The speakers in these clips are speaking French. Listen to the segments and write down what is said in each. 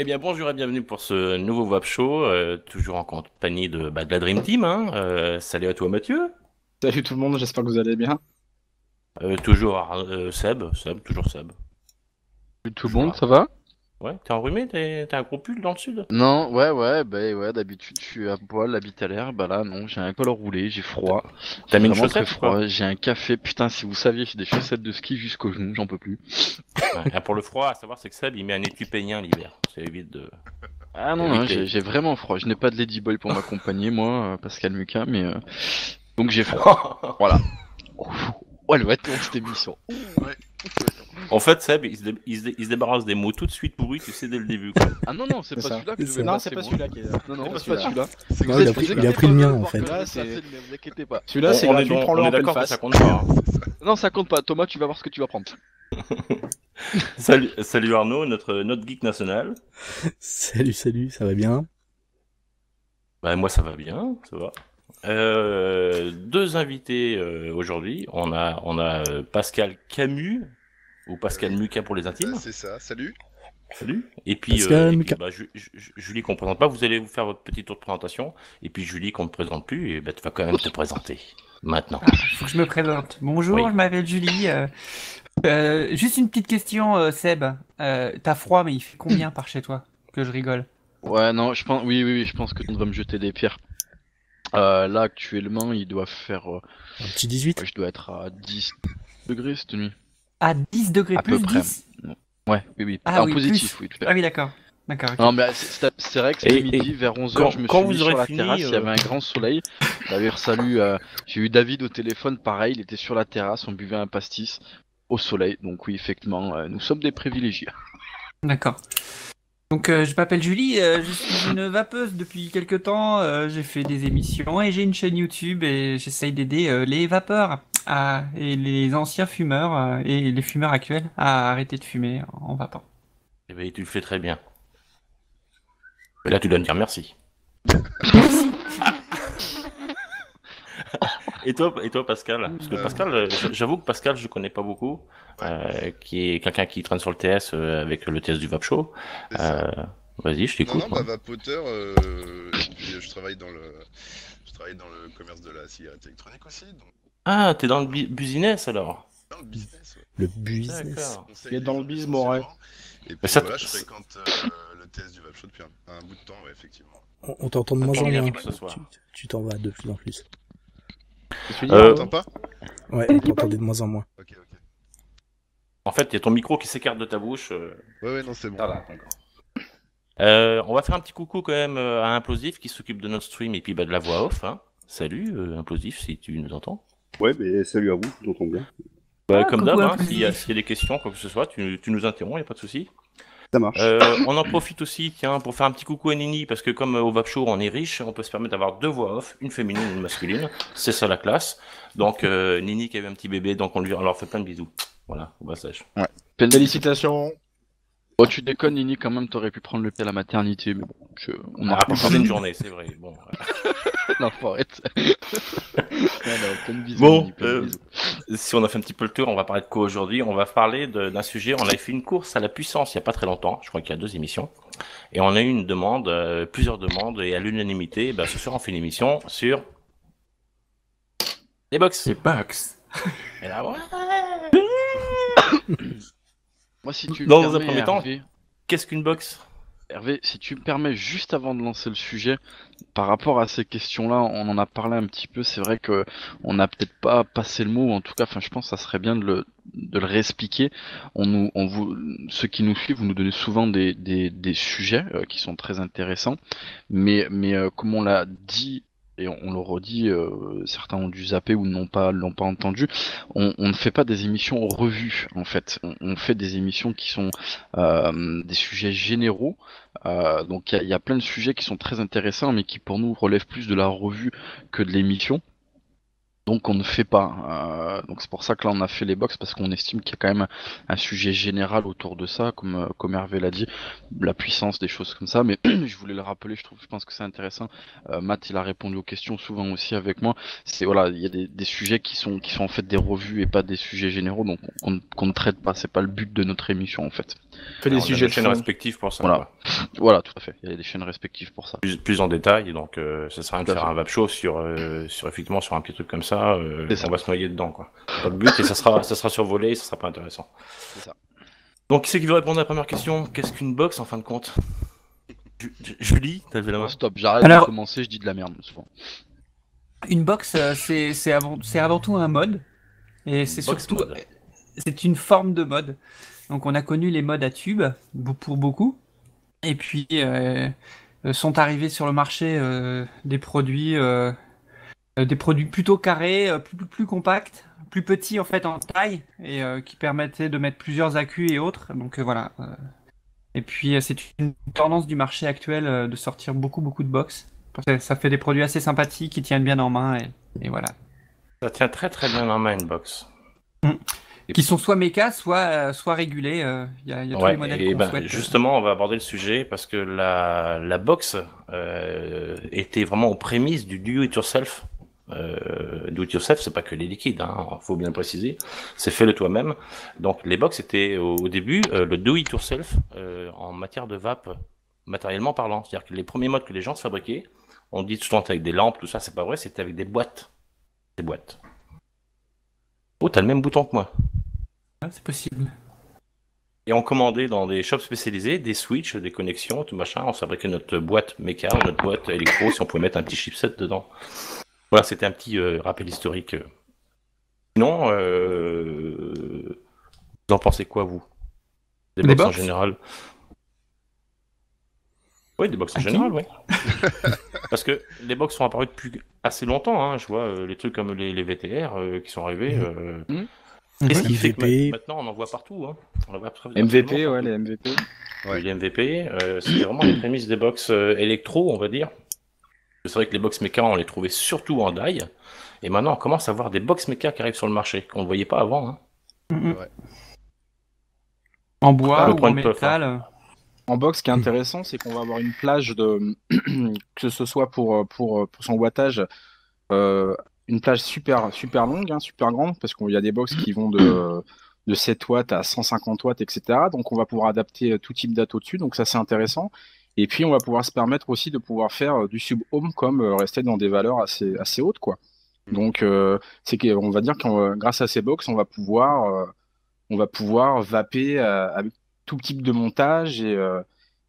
bien, bonjour et bienvenue pour ce nouveau Web Show, toujours en compagnie de la Dream Team. Hein. Salut à toi, Mathieu. Salut tout le monde, j'espère que vous allez bien. Toujours Seb, toujours Seb. Tout le Toujours monde, là. ça va? Ouais, t'es enrhumé? T'as un gros pull dans le sud? Non, ouais, bah ouais, d'habitude je suis à poil, habite à l'air, bah là non, j'ai un col roulé, j'ai froid, T'as j'ai mis une vraiment très chaussette ou pas? froid, j'ai un café, putain si vous saviez, j'ai des chaussettes de ski jusqu'aux genoux, j'en peux plus. Ouais, ah, pour le froid, à savoir, c'est que Seb, il met un étui peignien l'hiver. Ça évite de... Ah ça non, évite les... j'ai vraiment froid, je n'ai pas de Ladyboy pour m'accompagner, moi, Pascal Mucas, donc j'ai froid, voilà. Ouais, le ton cette émission. Ouais. En fait, Seb, il se débarrasse des mots tout de suite pourris, tu sais, dès le début, quoi. Ah non, c'est C'est pas ça. celui-là que je C'est devais ça. Non, passer, c'est pas moi. celui-là qui est là. Non, C'est c'est pas pas celui-là. celui-là. Non, il a pris le mien en fait. Là, Là, c'est- ne vous inquiétez pas. Celui-là, c'est gratuit, prends-le On en est pleine d'accord que face. ça compte pas. Hein. Non, ça compte pas. Thomas, tu vas voir ce que tu vas prendre. Salut Arnaud, notre geek national. Salut, ça va bien? Bah, moi, ça va bien, ça va. Deux invités aujourd'hui. On a Pascal Camus, ou Pascal Mucas pour les intimes. C'est ça, salut. Salut. Et puis, Pascal Mucas. Julie qu'on ne présente pas, vous allez vous faire votre petit tour de présentation. Et puis Julie qu'on ne présente plus, et bah, tu vas quand même te présenter. Maintenant. Faut que je me présente. Bonjour, Oui. je m'appelle Julie. Juste une petite question, Seb. T'as froid, mais il fait combien par chez toi? Que je rigole. Ouais, non, je pense, oui, je pense que tu devrais me jeter des pierres. Là, actuellement, il doit faire, Un petit 18? je dois être à 10 degrés cette nuit. À 10 degrés À plus peu près. 10? Ouais, oui. Ah en oui, positif, plus. oui, tout à Ah fait. oui, d'accord. D'accord, ok. Non, mais c'est vrai que cet Et- midi, et vers 11h, quand- je me quand suis vous mis aurez sur la fini, terrasse, il y avait un grand soleil. D'ailleurs, salut, j'ai eu David au téléphone, pareil, il était sur la terrasse, on buvait un pastis au soleil. Donc oui, effectivement, nous sommes des privilégiés. D'accord. Donc, je m'appelle Julie, je suis une vapeuse depuis quelques temps. J'ai fait des émissions et j'ai une chaîne YouTube et j'essaye d'aider les vapeurs et les anciens fumeurs et les fumeurs actuels à arrêter de fumer en vapant. Eh ben, tu le fais très bien. Mais là, tu dois me dire merci. Et toi, Pascal? Parce que Pascal, j'avoue que Pascal, je connais pas beaucoup. Qui est quelqu'un qui traîne sur le TS avec le TS du Vap Show. C'est ça. Vas-y, je Non, t'écoute. non, moi. bah vapoteur, et puis je travaille dans le commerce de la cigarette électronique aussi, donc Ah, t'es dans le business alors. dans le business. Ouais. Le business. D'accord. Conseil Il est dans les le gens biz, mon rêve. essentiellement. Et Mais puis ça, voilà, je fréquente le TS du Vapshow depuis un bout de temps, ouais, effectivement. On t'entend de moins Attends, en il y a moins. qui ce soir Tu t'en vas de plus en plus. Tu Euh, m'entends pas? Ouais, on t'entendait de moins en moins. Ok. En fait, il y a ton micro qui s'écarte de ta bouche. Ouais, non, c'est bon. Ça va, d'accord. On va faire un petit coucou quand même à Implosif qui s'occupe de notre stream et puis de la voix off. Hein. Salut Implosif, si tu nous entends. Ouais, mais salut à vous, je vous entends bien. Comme coucou, d'hab, hein, Implosif. s'il y a des questions, quoi que ce soit, tu nous interromps, il n'y a pas de souci. Ça marche. On en profite aussi, tiens, pour faire un petit coucou à Nini, parce que comme au Vap Show, on est riche, on peut se permettre d'avoir deux voix off, une féminine et une masculine. C'est ça la classe. Donc Nini qui avait un petit bébé, donc on leur fait plein de bisous. Voilà, au passage. Félicitations. Oh, tu déconnes, Nini, quand même, t'aurais pu prendre le pied à la maternité, mais bon, on On en a pu reparle. passer une journée, c'est vrai. Bon, Non, faut arrêter. Alors, plein de bisous, Bon, Nini, plein de bisous. si on a fait un petit peu le tour, on va parler de quoi aujourd'hui? On va parler d'un sujet, on a fait une course à la puissance il n'y a pas très longtemps, je crois qu'il y a 2 émissions, et on a eu une demande, plusieurs demandes, et à l'unanimité, ce soir on fait une émission sur les box. C'est Box. Et là, ouais. Moi, si tu me Dans un permets, premier temps, Hervé, Qu'est-ce qu'une box? Hervé, si tu me permets, juste avant de lancer le sujet, par rapport à ces questions-là, on en a parlé un petit peu. C'est vrai que on n'a peut-être pas passé le mot, ou en tout cas, enfin, je pense que ça serait bien de le réexpliquer. Ceux qui nous suivent, vous nous donnez souvent des sujets qui sont très intéressants, mais comme on l'a dit. Et on le redit, certains ont dû zapper ou l'ont pas entendu. On ne fait pas des émissions en revue, en fait. On fait des émissions qui sont des sujets généraux. Donc il y a plein de sujets qui sont très intéressants, mais qui pour nous relèvent plus de la revue que de l'émission. Donc on ne fait pas. Donc c'est pour ça que là on a fait les box parce qu'on estime qu'il y a quand même un sujet général autour de ça, comme Hervé l'a dit, la puissance, des choses comme ça. Mais je voulais le rappeler, je pense que c'est intéressant. Matt il a répondu aux questions souvent aussi avec moi. C'est voilà, il y a des sujets qui sont en fait des revues et pas des sujets généraux, donc qu'on ne traite pas. C'est pas le but de notre émission en fait. Fais des On a sujets des de chaînes fond. respectives pour ça. Voilà. quoi. Voilà, tout à fait. Il y a des chaînes respectives pour ça. Plus en détail, donc ça sert à rien de Tout à faire fait. un vape show sur effectivement sur un petit truc comme ça. C'est ça. On va se noyer dedans, quoi. C'est pas le but et ça sera survolé, ça sera pas intéressant. C'est ça. Donc qui c'est qui veut répondre à la première question? Qu'est-ce qu'une box en fin de compte? Julie, t'as levé la main. Bon, stop, j'arrête Alors- de commencer, je dis de la merde souvent. Une box, c'est avant tout un mode. Et c'est Box surtout. mode. C'est une forme de mode. Donc on a connu les modes à tube, pour beaucoup. Et puis sont arrivés sur le marché des produits plutôt carrés, plus compacts, plus petits en fait en taille, et qui permettaient de mettre plusieurs accus et autres. Donc voilà. Et puis c'est une tendance du marché actuel de sortir beaucoup de box. Parce que ça fait des produits assez sympathiques qui tiennent bien en main, et voilà. Ça tient très très bien en main une box. Qui sont soit méca, soit régulés. Il y a tous les modèles et qu'on ben, souhaite. justement, on va aborder le sujet parce que la box était vraiment aux prémices du do-it-yourself. Do-it-yourself, c'est pas que les liquides, hein, faut bien le préciser. C'est fait le toi-même. Donc les box étaient au début le do-it-yourself en matière de vape, matériellement parlant. C'est-à-dire que les premiers modes que les gens se fabriquaient, on dit souvent avec des lampes, tout ça, c'est pas vrai, c'était avec des boîtes. Des boîtes. Oh, t'as le même bouton que moi. Ah, c'est possible. Et on commandait dans des shops spécialisés des switches, des connexions, tout machin. On fabriquait notre boîte méca, notre boîte électro, si on pouvait mettre un petit chipset dedans. Voilà, c'était un petit rappel historique. Sinon, vous en pensez quoi, vous? Des Des box en box général? Oui, des box en À qui général, oui. Parce que les box sont apparus depuis assez longtemps. Hein. Je vois les trucs comme les VTR qui sont arrivés. Qu'est-ce qui fait que MVP. maintenant on en voit partout, hein. On en voit MVP, absolument ouais, partout. les MVP. Ouais. Les MVP, c'était vraiment les prémices des box électro, on va dire. C'est vrai que les box méca, on les trouvait surtout en die. Et maintenant, on commence à voir des box méca qui arrivent sur le marché, qu'on ne voyait pas avant. Hein. Ouais. En bois le ou point en de puff, métal. En box, ce qui est intéressant, c'est qu'on va avoir une plage de, que ce soit pour son wattage, une plage super longue, hein, super grande, parce qu'il y a des box qui vont de 7 watts à 150 watts, etc. Donc on va pouvoir adapter tout type d'atto dessus, donc ça c'est intéressant. Et puis on va pouvoir se permettre aussi de pouvoir faire du sub-ohm comme rester dans des valeurs assez hautes, quoi. Donc c'est qu'on va dire que grâce à ces box, on va pouvoir vaper avec tout type de montage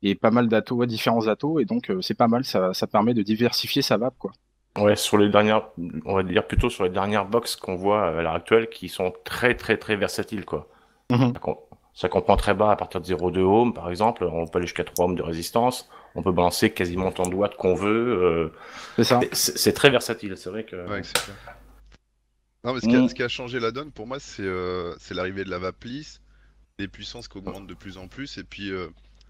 et pas mal d'attos, ouais, différents attos, et donc c'est pas mal, ça permet de diversifier sa vape, quoi. Ouais, sur les dernières, on va dire plutôt sur les dernières box qu'on voit à l'heure actuelle, qui sont très très très versatiles, quoi. Mhm. Ça comprend très bas à partir de 0,2 ohms, par exemple. On peut aller jusqu'à 3 ohms de résistance. On peut balancer quasiment autant de watts qu'on veut. C'est ça. C'est très versatile, c'est vrai que... Ouais, c'est clair. Non, mais ce qui a changé la donne pour moi, c'est l'arrivée de la vape lisse, les puissances qui augmentent de plus en plus, et puis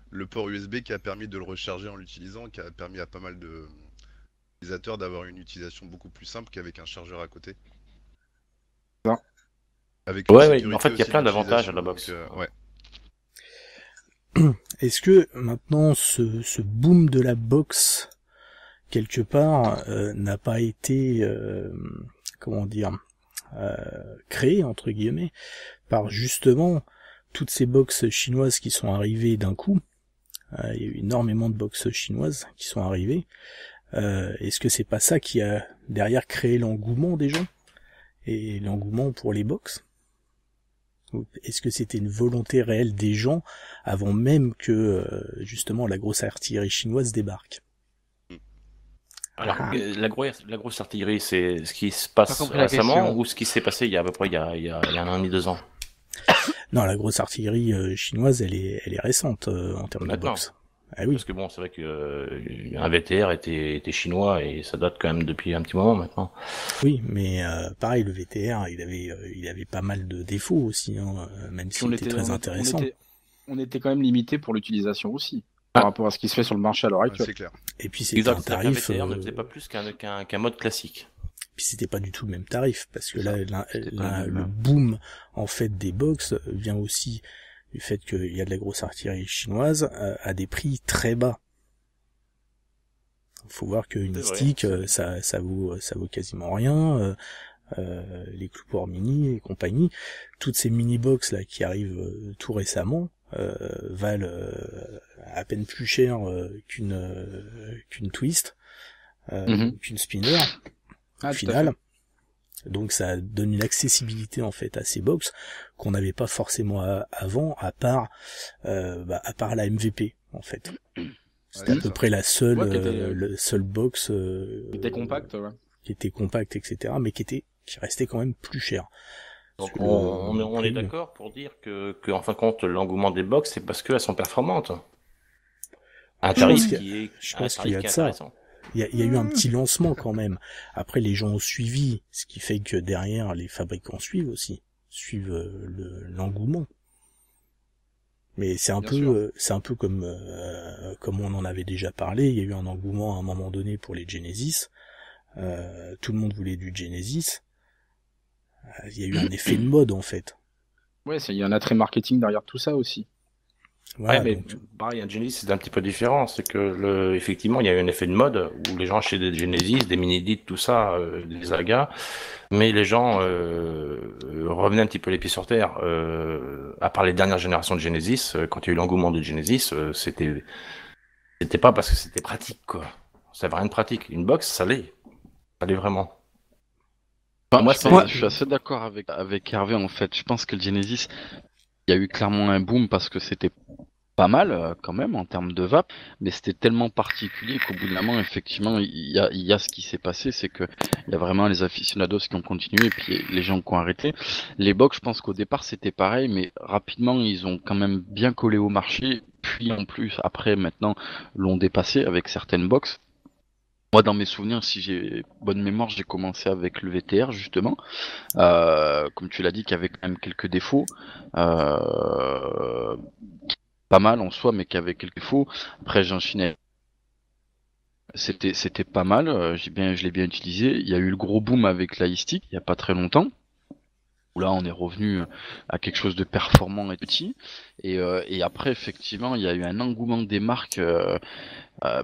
le port USB qui a permis de le recharger en l'utilisant, qui a permis à pas mal d'utilisateurs d'avoir une utilisation beaucoup plus simple qu'avec un chargeur à côté. Ça. Avec une Ouais, sécurité en fait, il y a aussi plein d'avantages à la box. d'utilisation, donc, ouais. Est-ce que maintenant ce boom de la box quelque part n'a pas été comment dire créé entre guillemets par justement toutes ces box chinoises qui sont arrivées d'un coup? Il y a eu énormément de box chinoises qui sont arrivées. Est-ce que c'est pas ça qui a derrière créé l'engouement des gens et l'engouement pour les box? Est-ce que c'était une volonté réelle des gens avant même que justement la grosse artillerie chinoise débarque? Alors, la grosse artillerie, c'est ce qui se passe compris la récemment question. ou ce qui s'est passé il y a à peu près il y a 1 an et demi, 2 ans? Non, la grosse artillerie chinoise, elle est récente en termes de Maintenant. boxe. Ah oui. Parce que bon, c'est vrai que un VTR était chinois et ça date quand même depuis un petit moment maintenant. Oui, mais pareil, le VTR, il avait pas mal de défauts aussi, hein, même Puis s'il était très intéressant. on était quand même limité pour l'utilisation aussi, par rapport à ce qui se fait sur le marché à l'heure Ouais, actuelle. c'est clair. Et puis c'était un Exact, c'est-à-dire tarif. qu'un VTR ne faisait pas plus qu'un mode classique. Puis c'était pas du tout le même tarif, parce que là, pas le le même. boom en fait des box vient aussi du fait qu'il y a de la grosse artillerie chinoise à des prix très bas. Il faut voir qu'une C'est vrai, stick, c'est vrai. ça vaut quasiment rien. Les Cloupor Mini et compagnie, toutes ces mini box là qui arrivent tout récemment, valent à peine plus cher qu'une Twist, qu'une Spinner au final. Donc ça donne une accessibilité en fait à ces box qu'on n'avait pas forcément avant, à part la MVP en fait. C'était à peu près la seule, le seul box qui était compact, qui était compact, etc., mais qui restait quand même plus cher. Donc on est d'accord pour dire que en fin de compte l'engouement des box c'est parce qu'elles sont performantes. Un tarif je pense qu'il y a de ça. Il y a eu un petit lancement quand même. Après les gens ont suivi, ce qui fait que derrière les fabricants suivent l'engouement. Mais c'est un peu comme on en avait déjà parlé. Il y a eu un engouement à un moment donné pour les Genesis. Tout le monde voulait du Genesis. Il y a eu un effet de mode en fait. Ouais, il y a un attrait marketing derrière tout ça aussi. Voilà, mais pareil, un Genesis c'est un petit peu différent. C'est que effectivement, il y a eu un effet de mode où les gens achetaient des Genesis, des Mini-Edit, tout ça, des Aga, mais les gens revenaient un petit peu les pieds sur terre. À part les dernières générations de Genesis, quand il y a eu l'engouement de Genesis, c'était pas parce que c'était pratique, quoi. Ça avait rien de pratique. Une box, ça l'est vraiment. Moi, je suis assez d'accord avec Hervé en fait. Je pense que le Genesis, il y a eu clairement un boom parce que c'était pas mal quand même en termes de vape, mais c'était tellement particulier qu'au bout d'un moment, effectivement, il y a ce qui s'est passé, c'est que il y a vraiment les aficionados qui ont continué et puis les gens qui ont arrêté. Les box, je pense qu'au départ c'était pareil, mais rapidement ils ont quand même bien collé au marché, puis en plus après maintenant l'ont dépassé avec certaines box. Moi, dans mes souvenirs, si j'ai bonne mémoire, j'ai commencé avec le VTR, justement. Comme tu l'as dit, qui avait quand même quelques défauts. Pas mal en soi, mais qui avait quelques défauts. Après, j'ai enchaîné. C'était pas mal, je l'ai bien utilisé. Il y a eu le gros boom avec l'Aistic, il y a pas très longtemps. Où là, on est revenu à quelque chose de performant et petit. Et après, effectivement, il y a eu un engouement des marques.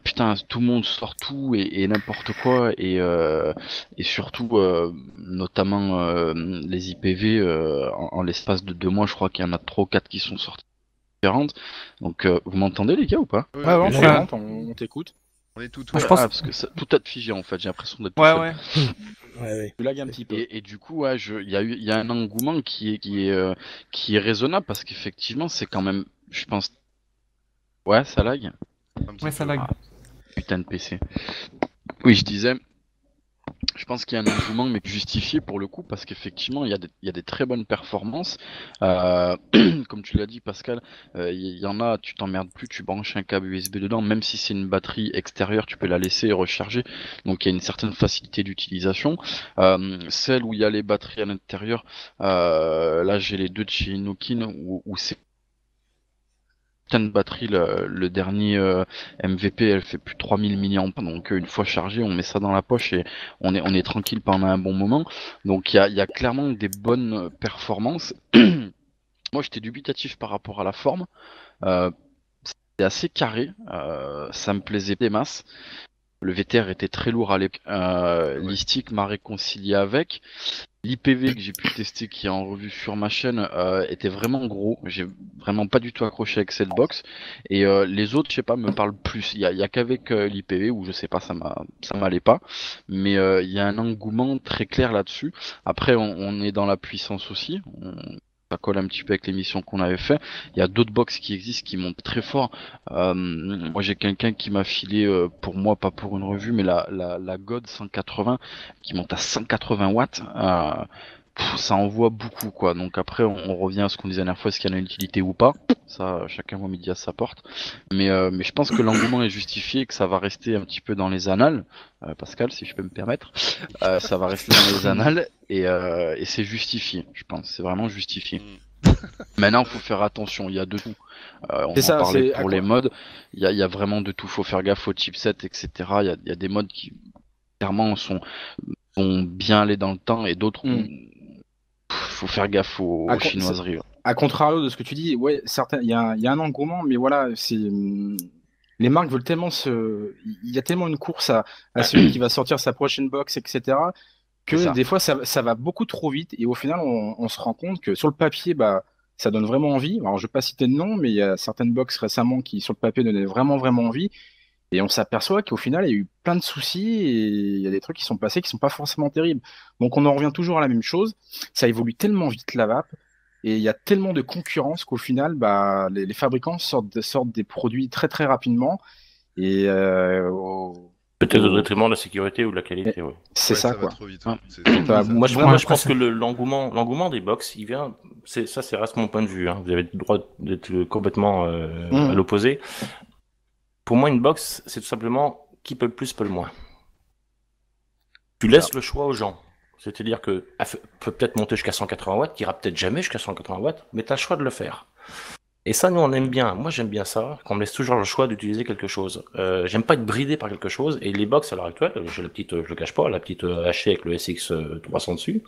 Putain, tout le monde sort tout et n'importe quoi et surtout notamment les IPV en l'espace de 2 mois, je crois qu'il y en a 3 ou 4 qui sont sortis différentes. Donc vous m'entendez les gars ou pas? Ouais, on t'écoute. On est tout je pense... parce que tout a figé en fait, j'ai l'impression d'être ouais. Ouais. Tu lagues un petit peu. Et du coup, il y a un engouement qui est raisonnable parce qu'effectivement, c'est quand même, je pense, ouais, ça lag. Ouais, ça lag. Putain de PC. Oui, je disais, je pense qu'il y a un engouement, mais justifié pour le coup, parce qu'effectivement, il y a des très bonnes performances. Comme tu l'as dit, Pascal, il y en a, tu t'emmerdes plus, tu branches un câble USB dedans, même si c'est une batterie extérieure, tu peux la laisser recharger. Donc il y a une certaine facilité d'utilisation. Celle où il y a les batteries à l'intérieur, là j'ai les deux de chez Inokin, où c'est de batterie, le dernier MVP, elle fait plus de 3000 mAh, donc une fois chargé, on met ça dans la poche et on est tranquille pendant un bon moment. Donc il y a clairement des bonnes performances. Moi j'étais dubitatif par rapport à la forme. C'était assez carré, ça me plaisait des masses. Le VTR était très lourd à l'époque. L'Istic m'a réconcilié avec. L'IPV que j'ai pu tester, qui est en revue sur ma chaîne, était vraiment gros. J'ai vraiment pas du tout accroché avec cette box. Et les autres, je sais pas, me parlent plus. Il y a qu'avec l'IPV où je sais pas, ça m'allait pas. Mais il y a un engouement très clair là-dessus. Après, on est dans la puissance aussi. Ça colle un petit peu avec l'émission qu'on avait fait. Il y a d'autres box qui existent qui montent très fort. Moi j'ai quelqu'un qui m'a filé pour moi, pas pour une revue, mais la God 180 qui monte à 180 watts. Ça envoie beaucoup quoi. Donc après on revient à ce qu'on disait la dernière fois, est-ce qu'il y en a une utilité ou pas. Ça chacun voit midi à sa porte. Mais je pense que l'engouement est justifié, que ça va rester un petit peu dans les annales. Pascal, si je peux me permettre, ça va rester dans les annales et c'est justifié, je pense, c'est vraiment justifié. Maintenant, faut faire attention, il y a de tout. On en parlait pour les modes, il y a vraiment de tout, faut faire gaffe aux chipsets, etc. Il y a des modes qui clairement vont bien aller dans le temps et d'autres faut faire gaffe aux chinoiseries. À contrario de ce que tu dis, ouais, il y a un engouement, mais voilà, les marques veulent tellement il y a tellement une course à celui qui va sortir sa prochaine box, etc., que des fois ça va beaucoup trop vite et au final on se rend compte que sur le papier, bah ça donne vraiment envie. Alors, je vais pas citer de nom, mais il y a certaines box récemment qui, sur le papier, donnaient vraiment, vraiment envie. Et on s'aperçoit qu'au final, il y a eu plein de soucis et il y a des trucs qui sont passés qui sont pas forcément terribles. Donc, on en revient toujours à la même chose. Ça évolue tellement vite, la vape. Et il y a tellement de concurrence qu'au final, bah, les fabricants sortent des produits très, très rapidement. Et Peut-être au détriment de la sécurité ou de la qualité, oui. c'est Ouais, ça, va quoi. trop vite. Ah. Bah, Moi, je Vraiment, pense ça- que l'engouement des box, il vient. Ça reste mon point de vue. Hein. Vous avez le droit d'être complètement à l'opposé. Pour moi, une box, c'est tout simplement qui peut le plus, peut le moins. Tu laisses le choix aux gens. C'est-à-dire que peut peut-être monter jusqu'à 180 watts, qui ira peut-être jamais jusqu'à 180 watts, mais tu as le choix de le faire. Et ça, nous, on aime bien. Moi, j'aime bien ça, qu'on me laisse toujours le choix d'utiliser quelque chose. J'aime pas être bridé par quelque chose. Et les box, à l'heure actuelle, j'ai la petite, je le cache pas, la petite hachée avec le SX 300 dessus.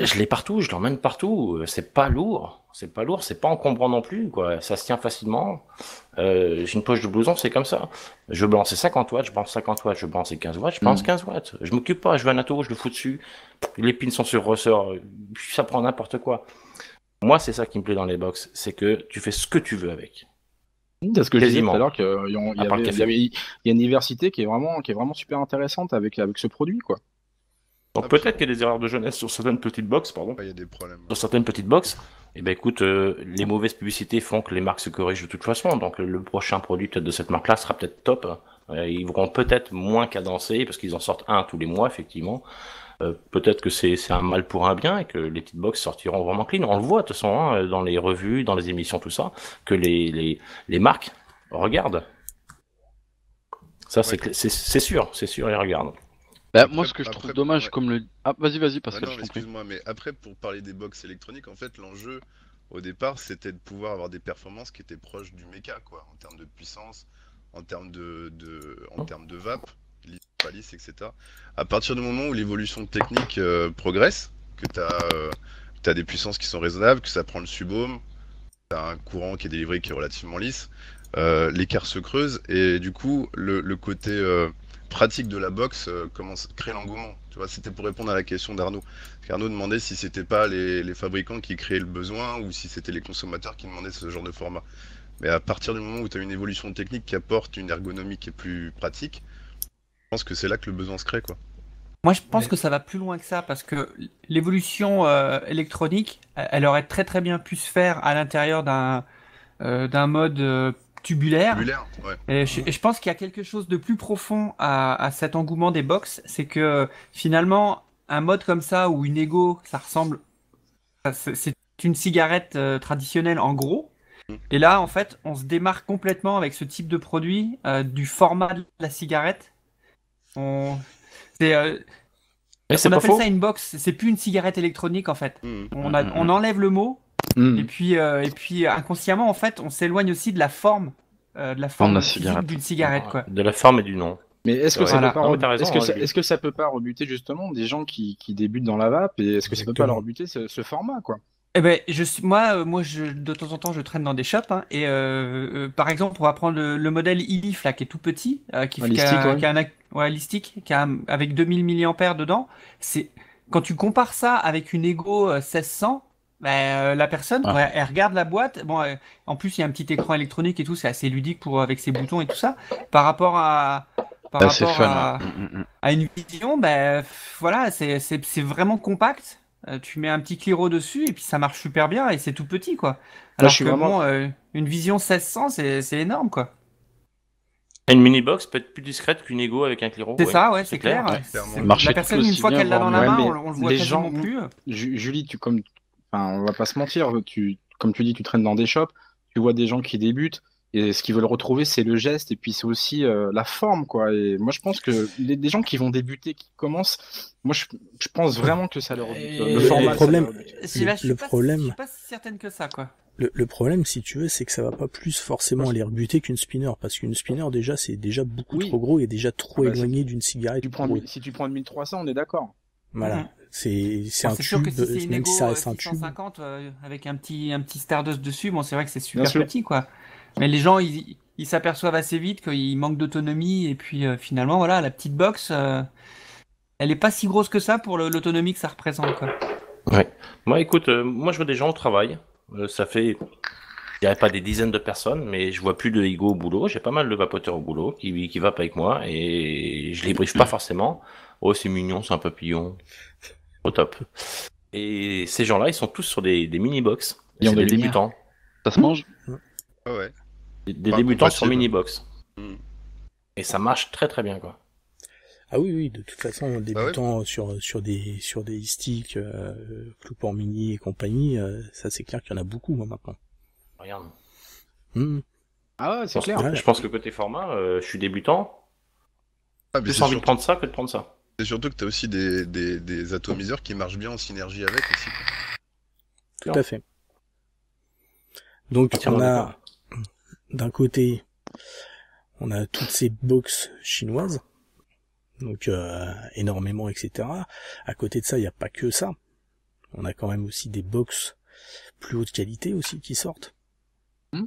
Je l'ai partout, je l'emmène partout. C'est pas lourd, c'est pas encombrant non plus, quoi. Ça se tient facilement. J'ai une poche de blouson, c'est comme ça. Je veux balancer 50 watts, je balance 50 watts, je veux balancer 15 watts, je balance 15 watts. Je m'occupe pas, je veux un atto, je le fous dessus. Les pins sont sur ressort, ça prend n'importe quoi. Moi, c'est ça qui me plaît dans les box, c'est que tu fais ce que tu veux avec. C'est ce que je disais tout Quasiment. à l'heure, qu'il À part le café. il y a une diversité qui est vraiment super intéressante avec ce produit, quoi. Donc peut-être qu'il y a des erreurs de jeunesse sur certaines petites box, pardon. Il y a des problèmes. Sur certaines petites box, et ben écoute, les mauvaises publicités font que les marques se corrigent de toute façon. Donc le prochain produit peut-être de cette marque-là sera peut-être top. Ils vont peut-être moins cadencer parce qu'ils en sortent un tous les mois, effectivement. Peut-être que c'est un mal pour un bien et que les petites box sortiront vraiment clean. On le voit de toute façon hein, dans les revues, dans les émissions, tout ça, que les marques regardent. Ça, c'est sûr, ils regardent. Bah, Après- moi, ce que je trouve après, dommage, ouais. comme le. Ah, vas-y, Ouais, Pascal, non, je mais t'en prie. excuse-moi, mais après, pour parler des box électroniques, en fait, l'enjeu, au départ, c'était de pouvoir avoir des performances qui étaient proches du méca, quoi, en termes de puissance, en termes en termes de vape, lisse, pas lisse, etc. À partir du moment où l'évolution technique progresse, que tu as, des puissances qui sont raisonnables, que ça prend le subôme, tu as un courant qui est délivré qui est relativement lisse, l'écart se creuse, et du coup, le côté pratique de la box commence à créer l'engouement. Tu vois, c'était pour répondre à la question d'Arnaud. Arnaud demandait si c'était pas les fabricants qui créaient le besoin ou si c'était les consommateurs qui demandaient ce genre de format. Mais à partir du moment où tu as une évolution technique qui apporte une ergonomie qui est plus pratique, je pense que c'est là que le besoin se crée, quoi. Moi, je pense que ça va plus loin que ça parce que l'évolution électronique, elle aurait très très bien pu se faire à l'intérieur d'un mode tubulaire. Tubulaire, ouais. Et je pense qu'il y a quelque chose de plus profond à cet engouement des box, c'est que finalement, un mode comme ça ou une Ego, ça ressemble, c'est une cigarette traditionnelle en gros. Et là, en fait, on se démarque complètement avec ce type de produit du format de la cigarette. C'est Et c'est on pas appelle faux. ça une box, c'est plus une cigarette électronique en fait. Mmh. On enlève le mot Mm. et puis inconsciemment en fait on s'éloigne aussi de la forme de la physique cigarette. d'une cigarette quoi. De la forme et du nom. Mais est-ce que Ouais. ça Voilà. peut pas Non, mais t'as raison, hein, Julie. est-ce que ça peut pas rebuter justement des gens qui débutent dans la vape et est-ce que ça peut pas Exactement. leur rebuter ce format, quoi? Eh ben moi de temps en temps je traîne dans des shops hein, et par exemple on va prendre le modèle e-leaf là qui est tout petit Ouais, Listic, ouais. qui a ouais, Listic qui a avec 2000 mAh dedans. C'est quand tu compares ça avec une Ego 1600. La personne, quand elle regarde la boîte, bon, en plus il y a un petit écran électronique et tout, c'est assez ludique pour avec ses boutons et tout ça. Par rapport C'est fun. à une vision, voilà, c'est vraiment compact. Tu mets un petit cliro dessus et puis ça marche super bien et c'est tout petit quoi. Alors je suis que vraiment- bon, une vision 1600, c'est énorme quoi. Une mini box peut être plus discrète qu'une Ego avec un cliro. C'est ouais, ça, ouais, c'est clair. Ouais, clairement. Marcher La personne tout une aussi fois bien, qu'elle l'a dans voire la mieux. main, Ouais, on le voit les quasiment gens- plus. Julie, enfin, on va pas se mentir, comme tu dis, tu traînes dans des shops, tu vois des gens qui débutent et ce qu'ils veulent retrouver, c'est le geste et puis c'est aussi la forme, quoi. Et moi, je pense que des gens qui vont débuter, qui commencent, moi, je pense vraiment que ça leur rebute. Et Le format, le problème- ça leur rebute. Je suis le pas- problème- je suis pas si certaine que ça quoi. Le problème, si tu veux, c'est que ça va pas plus forcément les rebuter qu'une spinner, parce qu'une spinner, déjà, c'est déjà beaucoup Oui. trop gros et déjà trop Ah bah, éloigné d'une cigarette. Si tu prends une 1300, on est d'accord. Voilà. Mhm. C'est un C'est sûr que tube, si c'est une même Ego si ça reste un tube. 650 avec un petit Stardust dessus, bon c'est vrai que c'est super Bien sûr. petit quoi. Mais les gens ils s'aperçoivent assez vite qu'il manque d'autonomie et puis finalement voilà la petite box elle est pas si grosse que ça pour l'autonomie que ça représente quoi. Ouais. Moi, écoute, moi je vois des gens au travail. Ça fait, je dirais pas des dizaines de personnes, mais je vois plus de ego au boulot. J'ai pas mal de vapoteurs au boulot qui vapent avec moi et je les briefe pas forcément. Oh, c'est mignon, c'est un papillon. Au top. Et ces gens-là, ils sont tous sur des mini-box. Ils ont C'est de des lumière. débutants. Ça se mange? Ah ouais. Des Pas débutants sur compatible. mini-box. Hmm. Et ça marche très très bien, quoi. Ah oui, de toute façon, débutant sur des sticks, Clouport Mini et compagnie, ça c'est clair qu'il y en a beaucoup moi, maintenant. Regarde. Ah ouais, c'est clair. Ouais. Je pense que côté format, je suis débutant. Ah, mais Plus c'est envie de surtout, prendre ça que de prendre ça. c'est surtout que t'as aussi des atomiseurs qui marchent bien en synergie avec aussi. Tout à fait. Donc Entièrement on a d'accord. d'un côté, on a toutes ces box chinoises, donc énormément, etc. À côté de ça, il n'y a pas que ça. On a quand même aussi des box plus haute qualité aussi qui sortent. Hmm.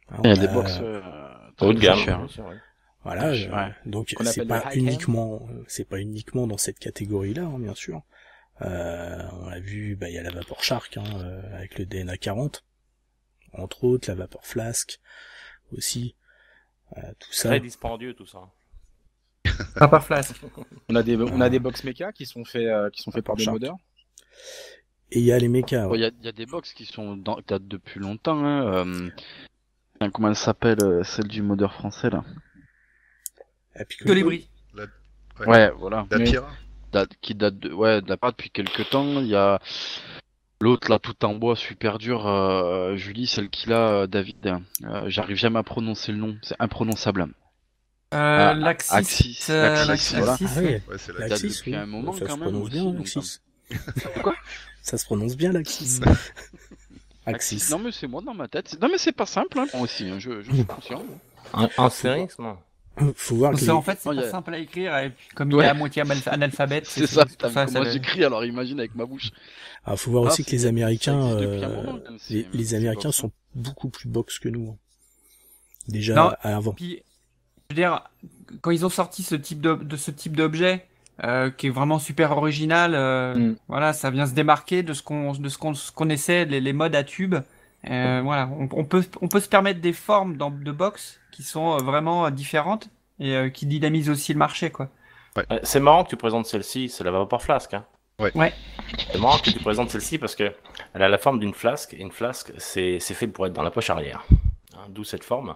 Hein, Il y a on des a- box Haut de gamme. cher. bien sûr, ouais. Voilà, Ouais. donc Qu'on c'est appelle pas le high-end. c'est pas uniquement dans cette catégorie-là, hein, bien sûr. On a vu, il y a la Vapor Shark avec le DNA 40, entre autres, la Vapor Flask aussi, tout ça. Très dispendieux tout ça. Pas par flasque. On a des box mecha qui sont faits par des Shark. modeurs. Et il y a les mechas. Bon, Ouais. y a des box qui datent depuis longtemps. Hein. Comment elle s'appelle, celle du modeur français là? Colibri. Ouais, voilà. La Oui. Pira. Qui date de la part depuis quelques temps. Il y a l'autre là tout en bois super dur, Julie, celle qu'il a, David. J'arrive jamais à prononcer le nom, c'est imprononçable. L'Axis. Axis, l'Axis, voilà. Ah oui, Ouais, c'est La- la date l'Axis, depuis oui. un moment Ça quand se même prononce aussi, bien, donc, l'Axis. Quoi Ça se prononce bien, l'Axis. Axis. Non mais c'est moi dans ma tête. Non mais c'est pas simple hein, moi aussi, hein, je suis conscient. En série, non. Faut voir que C'est les- en fait, c'est Non, pas y a- simple à écrire, et puis comme il Ouais. est à moitié analphabète, C'est ça, pour t'as vu comment le- j'écris alors imagine avec ma bouche. faut voir aussi que les ça Américains, existe depuis un moment, comme les c'est Américains box, hein. sont beaucoup plus box que nous. Hein. Déjà Non. avant. Puis, je veux dire, quand ils ont sorti ce type d'objet, qui est vraiment super original, voilà, ça vient se démarquer de ce qu'on connaissait, les modes à tube. Voilà, on peut se permettre des formes de box qui sont vraiment différentes et qui dynamisent aussi le marché, quoi. C'est marrant que tu présentes celle-ci, c'est la Vapor Flask. Hein. Ouais. C'est marrant que tu présentes celle-ci parce que elle a la forme d'une flasque, et une flasque, c'est fait pour être dans la poche arrière. Hein, d'où cette forme.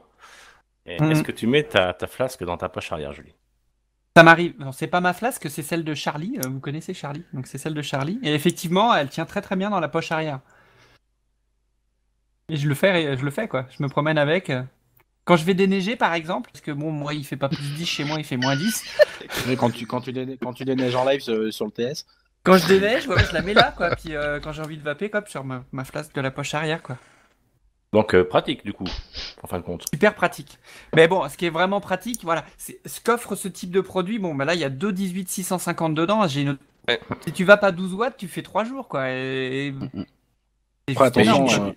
Et Mhm. Est-ce que tu mets ta flasque dans ta poche arrière, Julie? Ça m'arrive. Non, c'est pas ma flasque, c'est celle de Charlie. Vous connaissez Charlie, donc c'est celle de Charlie. Et effectivement, elle tient très très bien dans la poche arrière. Et je le fais quoi. Je me promène avec. Quand je vais déneiger par exemple, parce que bon, moi il fait pas plus 10 chez moi, il fait moins 10. Oui, quand tu déneiges en live sur le TS. Quand je déneige, voilà, je la mets là quoi. Puis quand j'ai envie de vaper, quoi, sur ma flasque de la poche arrière quoi. Donc pratique du coup, en fin de compte. Super pratique. Mais bon, ce qui est vraiment pratique, voilà, c'est ce qu'offre ce type de produit. Bon, bah là, il y a deux 18650 dedans. Si tu vas pas 12 watts, tu fais 3 jours, quoi. Après, attention, énorme.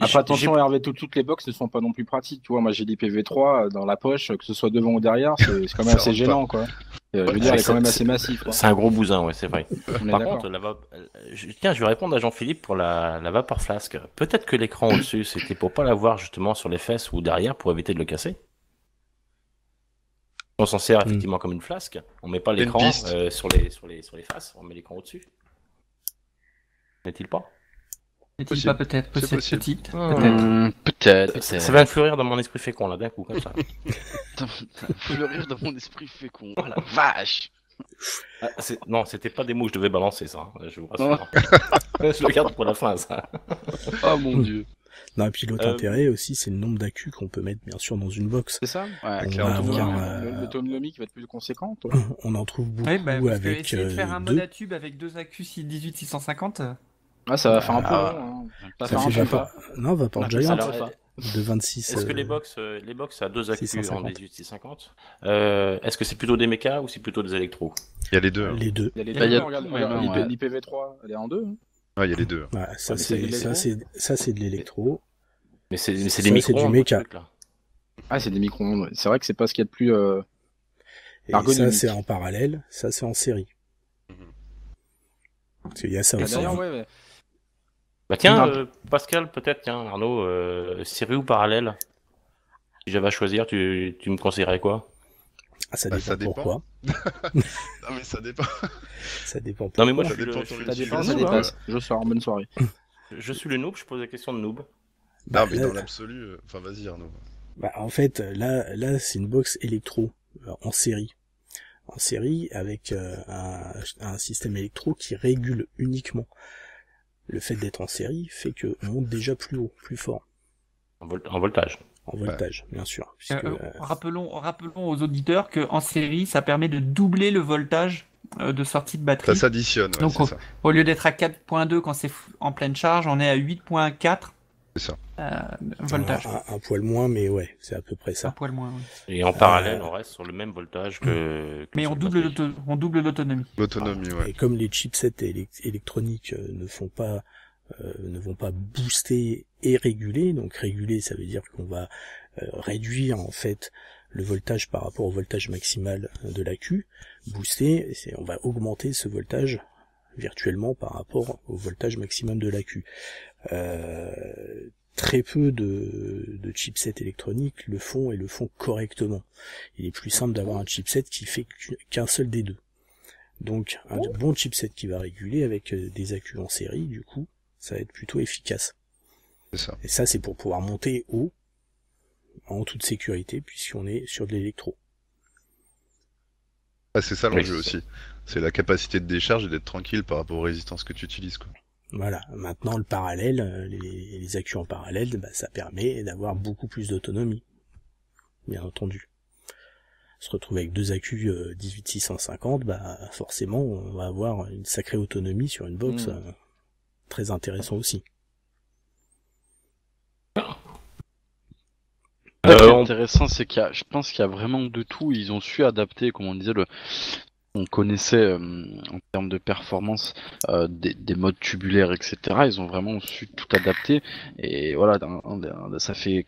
Après, attention, Hervé, toutes les box ne sont pas non plus pratiques. Tu vois, moi, j'ai l'IPv3 dans la poche, que ce soit devant ou derrière, c'est quand même Ça assez rentre gênant, quoi. Je veux dire, elle est quand même assez massif, quoi. C'est un gros bousin, ouais, c'est vrai. On est Par d'accord. contre, tiens, je vais répondre à Jean-Philippe pour la Vapor Flask. Peut-être que l'écran au-dessus, c'était pour pas l'avoir justement sur les fesses ou derrière pour éviter de le casser. On s'en sert effectivement comme une flasque. On met pas Il y a une l'écran piste. sur les faces, on met l'écran au-dessus. N'est-il pas? N'est-il pas peut-être C'est possible. petite Peut-être. Ça va fleurir dans mon esprit fécond là d'un coup comme ça. Fleurir dans mon esprit fécond. Oh la vache. Non, c'était pas des mots que je devais balancer ça. Hein, je vous rassure. Je le garde pour la fin ça. Oh mon dieu. Non, et puis l'autre intérêt aussi, c'est le nombre d'accus qu'on peut mettre bien sûr dans une box. C'est ça. Ouais, On clairement. va avoir, L'autonomie qui va être plus conséquente. on en trouve beaucoup Oui, parce que avec essayer de faire un mode deux. à tube avec deux accus 18650. Ah, ça va faire un peu Ah. long. Hein. Ça faire fait un Vapor... Non, Vapor Ça Giant leur fait. de 26. Est-ce que les box à deux accus 650. en 18650, est-ce que c'est plutôt des mechas ou c'est plutôt des électros? Il y a les deux. Hein. Les deux. Il y a les Bah, il y a deux, regarde, tout, maintenant, ouais. l'IPv3, elle est en deux. Hein. Ouais, il y a les deux. Ouais, ça, mais c'est, c'est de l'électro. ça, c'est de l'électro. Mais c'est Ça, des c'est micros. du méca. Ah, c'est des micro-ondes. Ouais. C'est vrai que c'est pas ce qu'il y a de plus. Et ça, ergonomique. c'est en parallèle. Ça, c'est en série. Parce qu'il y a ça Ah, aussi. d'ailleurs, ouais. Bah tiens, Non. Pascal, peut-être, tiens, Arnaud, série ou parallèle? Si j'avais à choisir, tu me conseillerais quoi? Ah, ça Bah, dépend ça dépend. pourquoi. Non, mais ça dépend. Ça dépend Non pourquoi. mais moi Ça je suis dépend le, ton je suis- Ça je suis dépend, le ça noob, dépend. hein. Je sors, bonne soirée. Je suis le noob, je pose la question de noob. Bah, Non, mais là- dans l'absolu, enfin, vas-y, Arnaud. Bah, en fait, là, c'est une box électro en série. En série avec un système électro qui régule uniquement. Le fait d'être en série fait que on monte déjà plus haut, plus fort, En voltage. en voltage, bien sûr. Puisque, Rappelons aux auditeurs qu'en série, ça permet de doubler le voltage de sortie de Ça batterie. s'additionne, ouais, Donc, c'est ça. Au lieu d'être à 4.2 quand c'est en pleine charge, on est à 8.4 C'est ça. voltage. un poil moins, mais ouais, c'est à peu près Un ça. poil moins. Ouais. Et en parallèle, on reste sur le même voltage que Mais sur on le double batterie. l'autonomie. L'autonomie, ouais. Et comme les chipsets électroniques ne vont pas booster et réguler, donc réguler, ça veut dire qu'on va réduire en fait le voltage par rapport au voltage maximal de l'AQ. Booster, on va augmenter ce voltage virtuellement par rapport au voltage maximum de l'AQ. Très peu de chipsets électroniques le font et le font correctement. Il est plus simple d'avoir un chipset qui fait qu'un seul des deux. Donc un bon chipset qui va réguler avec des AQ en série, du coup, ça va être plutôt efficace. C'est ça. Et ça, c'est pour pouvoir monter haut, en toute sécurité, puisqu'on est sur de l'électro. Ah, c'est ça Oui, l'enjeu c'est aussi. C'est la capacité de décharge et d'être tranquille par rapport aux résistances que tu utilises, quoi. Voilà. Maintenant, le parallèle, les AQ en parallèle, bah, ça permet d'avoir beaucoup plus d'autonomie. Bien entendu. Se retrouver avec deux AQ 18650, bah, forcément, on va avoir une sacrée autonomie sur une box, très intéressant aussi. Ce qui est on- intéressant, c'est je pense qu'il y a vraiment de tout. Ils ont su adapter, comme on disait, on connaissait en termes de performance des modes tubulaires, etc. Ils ont vraiment su tout adapter. Et voilà, ça fait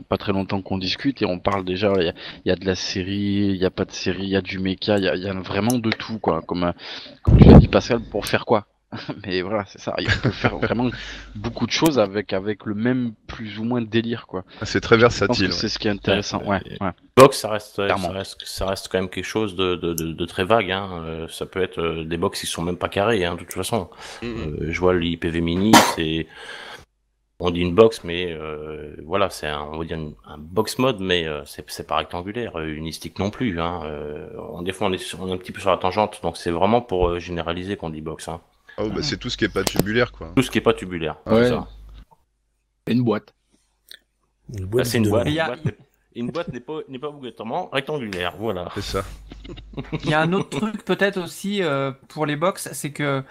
pas très longtemps qu'on discute et on parle déjà. Il y a de la série, il y a pas de série, il y a du méca, il y a vraiment de tout, quoi. Comme tu l'as dit, Pascal, pour faire quoi? Mais voilà, c'est ça. On peut faire vraiment beaucoup de choses avec le même plus ou moins délire, quoi. Ah, c'est très Je pense versatile. que c'est ce qui est intéressant. Ouais. Box, ça reste quand même quelque chose de très vague. Hein. Ça peut être des box qui sont même pas carrés, hein, de toute façon. Je vois l'IPV Mini, on dit une box, mais voilà, on va dire un box mode, mais c'est pas rectangulaire, unistique non plus. Hein. Des fois, on est un petit peu sur la tangente, donc c'est vraiment pour généraliser qu'on dit box. Hein. Oh, bah, c'est tout ce qui est pas tubulaire, quoi. Tout ce qui est pas tubulaire. Ouais. C'est ça. Et une boîte. Une boîte C'est une de- boîte. Mais il y a- Une boîte n'est pas obligatoirement rectangulaire, voilà. C'est ça. Il y a un autre truc peut-être aussi pour les box, c'est que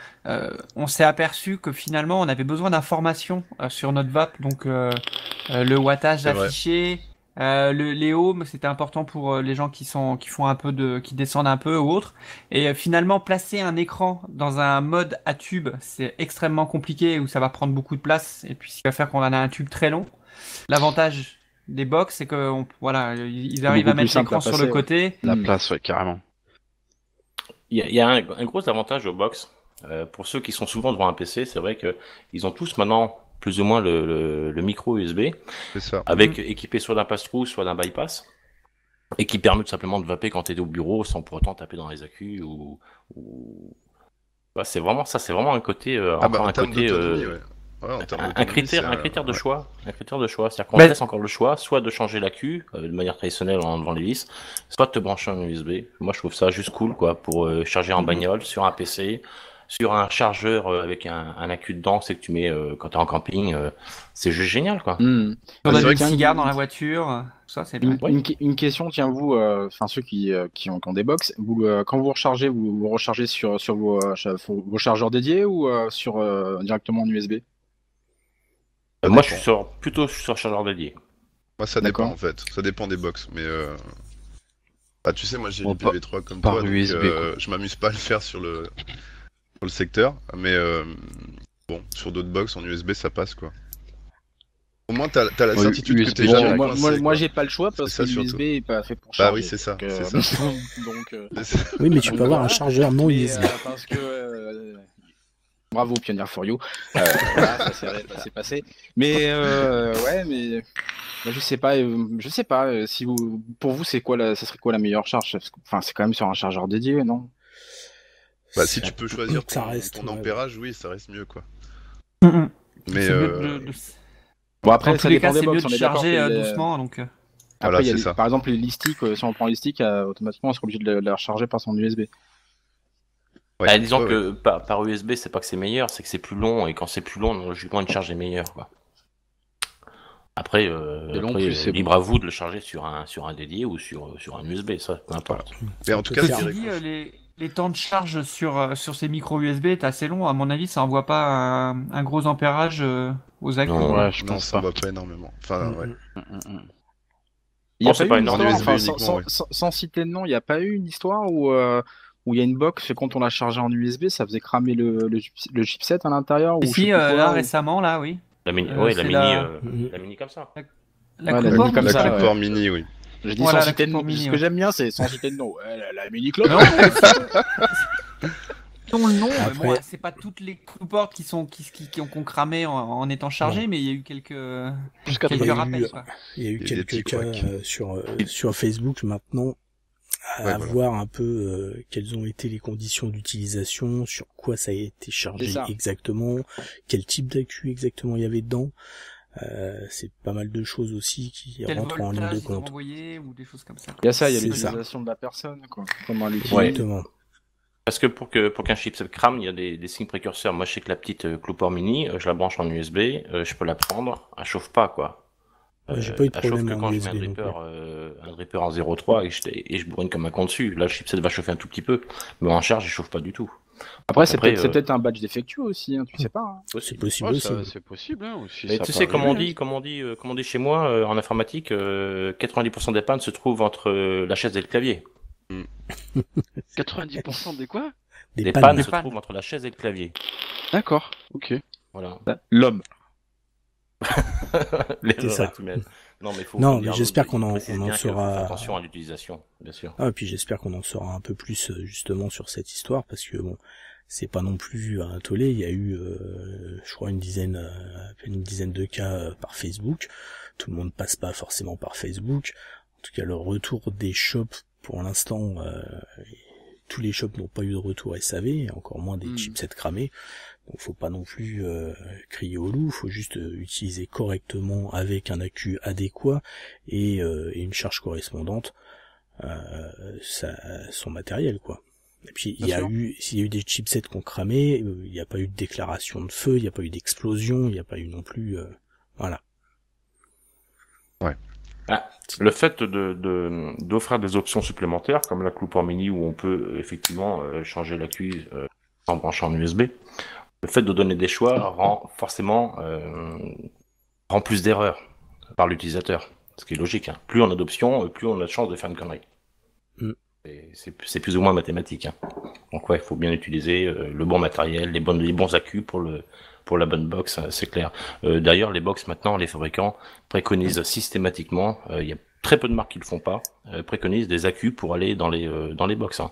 on s'est aperçu que finalement on avait besoin d'informations sur notre vape, donc le wattage C'est vrai. affiché, les ohms, c'était important pour les gens qui font un peu qui descendent un peu ou autre. Et finalement placer un écran dans un mode à tube, c'est extrêmement compliqué où ça va prendre beaucoup de place et puis ce qui va faire qu'on en a un tube très long. L'avantage des box, c'est que voilà, ils arrivent Beaucoup à plus mettre simple l'écran à sur passer, le côté. La Mm. place, ouais, carrément. Il y a un gros avantage aux box. Pour ceux qui sont souvent devant un PC, c'est vrai que ils ont tous maintenant plus ou moins le micro USB, C'est ça. avec équipé soit d'un pass-through, soit d'un bypass, et qui permet tout simplement de vaper quand tu es au bureau sans pour autant taper dans les accus ou... Bah, c'est vraiment un côté Ah bah, encore en un termes côté d'autonomie, ouais. Ouais, en termes un d'autonomie, critère de ouais. choix, c'est-à-dire qu'on Mais- laisse encore le choix, soit de changer l'AQ de manière traditionnelle en enlevant les vis, soit de te brancher en USB. Moi, je trouve ça juste cool, quoi, pour charger en bagnole, sur un PC, sur un chargeur avec un AQ dedans, c'est que tu mets quand t'es en camping, c'est juste génial, quoi. Mm. On c'est a vrai du que- cigare dans la voiture, ça c'est bien. Une question, tiens, vous, enfin ceux qui ont des box, quand vous rechargez, vous rechargez sur vos chargeurs dédiés ou directement en USB? Moi, dépend. je suis plutôt sur chargeur dédié. Moi, ça dépend D'accord. en fait. Ça dépend des box. Mais bah, tu sais, moi j'ai Bon, l'IPv3 comme par toi, donc USB, quoi. je m'amuse pas à le faire sur le secteur. Mais bon, sur d'autres box en USB, ça passe quoi. Au moins, t'as la Ouais, certitude que USB, t'es bon, jamais moi, coincé, moi, quoi. j'ai pas le choix parce C'est que ça, l'USB surtout. est pas fait pour Bah charger. oui, c'est ça, Donc, c'est ça. donc, C'est ça. Oui, mais tu peux avoir un chargeur non mais, USB. parce que Bravo, Pioneer for You. Voilà, ça s'est passé. Mais ouais, mais moi, je sais pas. Si vous, pour vous, ça serait quoi la meilleure charge? Enfin, c'est quand même sur un chargeur dédié, non? Bah, si tu peux choisir Ça ton, reste, ton ouais. ampérage, oui, ça reste mieux, quoi. Mhm. Mais C'est mieux de- Bon, Dans après, tous ça les dépend cas, des c'est mieux box. de On est d'accord charger qu'il y a- doucement. Donc, Voilà, Après, il y a c'est les- ça. par exemple, les sticks, si on prend les sticks, automatiquement, on sera obligé de la recharger par son USB. Ouais. Ah, disons Ouais, que par USB, c'est pas que c'est meilleur, c'est que c'est plus long, et quand c'est plus long, logiquement, une charge est meilleure, quoi. Après, C'est long, après, plus c'est libre à vous de le charger sur un dédié ou sur un USB, ça, peu importe. Mais en tout peut cas, faire. c'est ceci dit, récon- les temps de charge sur ces micro USB est assez long. À mon avis, ça envoie pas un gros ampérage aux accus. Non. Ouais, je non, pense ça pas. va pas énormément. Enfin, ouais. Il y a c'est pas pas eu une énorme. histoire, USB enfin, uniquement, ouais. sans citer de nom, il n'y a pas eu une histoire où il y a une box, quand on l'a chargé en USB, ça faisait cramer le chipset à l'intérieur, ou Et je sais si, plus quoi, là ou- récemment, là, oui. La mini, Ouais, la c'est mini, la mini comme ça. La Ouais, la Cooper, mini comme non, ça, La c'est ouais. Cooper Mini, oui. Je dis Voilà, sans la citer de nom. Cooper Mini, Ce ouais. que j'aime bien, c'est sans citer de nom. Ouais, la mini clope. Non, mais dont le nom, mais Après- bon, c'est pas toutes les Cooper qui ont cramé en étant chargées, mais il y a eu quelques Jusqu'à Il y a eu- rappels. Quoi. Il y a eu Il y a des quelques petits cas couacs. sur Facebook maintenant à Ouais, voilà. voir un peu quelles ont été les conditions d'utilisation, sur quoi ça a été chargé C'est ça. exactement, quel type d'accu exactement il y avait dedans. C'est pas mal de choses aussi qui Quel rentrent en ligne voltage de ils ont compte. envoyé ou des choses comme ça. Il y a ça, il y a C'est ça. l'utilisation de la personne, quoi. Comment elle l'utilise. Ouais. Exactement. Parce que pour qu'un chipset crame, il y a des signes précurseurs. Moi, je sais que la petite Cooper Mini, je la branche en USB, je peux la prendre, elle chauffe pas, quoi. Ouais, j'ai pas eu de Elle chauffe problème que en quand je USB mets non plus. un dripper en 0.3 et je bourrine comme un con dessus. Là, le chipset va chauffer un tout petit peu, mais en charge, il chauffe pas du tout. Après, c'est Après, peut-être c'est peut-être un badge défectueux aussi, hein, tu sais pas. Hein. C'est possible Ouais, aussi. c'est possible, hein, aussi. Mais ça tu peut sais, comme on arriver, dit, comme on dit chez moi, en informatique, 90% des pannes se trouvent entre la chaise et le clavier. 90% des quoi? Les pannes. pannes Des se pannes. trouvent entre la chaise et le clavier. D'accord, ok. Voilà. L'homme. L'erreur ça. est humaine. Non, mais faut Non, faut dire, mais j'espère il qu'on en précise bien qu'il faut saura- faire attention à l'utilisation, bien sûr. Ah, et puis j'espère qu'on en saura un peu plus justement sur cette histoire, parce que bon, c'est pas non plus un tollé. Il y a eu, je crois, à peine une dizaine de cas par Facebook. Tout le monde passe pas forcément par Facebook. En tout cas, le retour des shops, pour l'instant, tous les shops n'ont pas eu de retour SAV, et encore moins des chipsets cramés. Donc faut pas non plus crier au loup, faut juste utiliser correctement avec un accu adéquat et une charge correspondante son matériel, quoi. Et puis s'il y a eu des chipsets qui ont cramé, il n'y a pas eu de déclaration de feu, il n'y a pas eu d'explosion, il n'y a pas eu non plus voilà. Le fait d'offrir des options supplémentaires, comme la Cooper Mini où on peut effectivement changer l'accu en branchant en USB, le fait de donner des choix rend plus d'erreurs par l'utilisateur. Ce qui est logique, hein. Plus on a d'options, plus on a de chances de faire une connerie. Mm. Et c'est plus ou moins mathématique, hein. Donc ouais, il faut bien utiliser le bon matériel, les bons accus pour la bonne box, c'est clair. D'ailleurs, les box maintenant, les fabricants préconisent systématiquement, il y a très peu de marques qui le font pas, préconisent des accus pour aller dans les box, hein.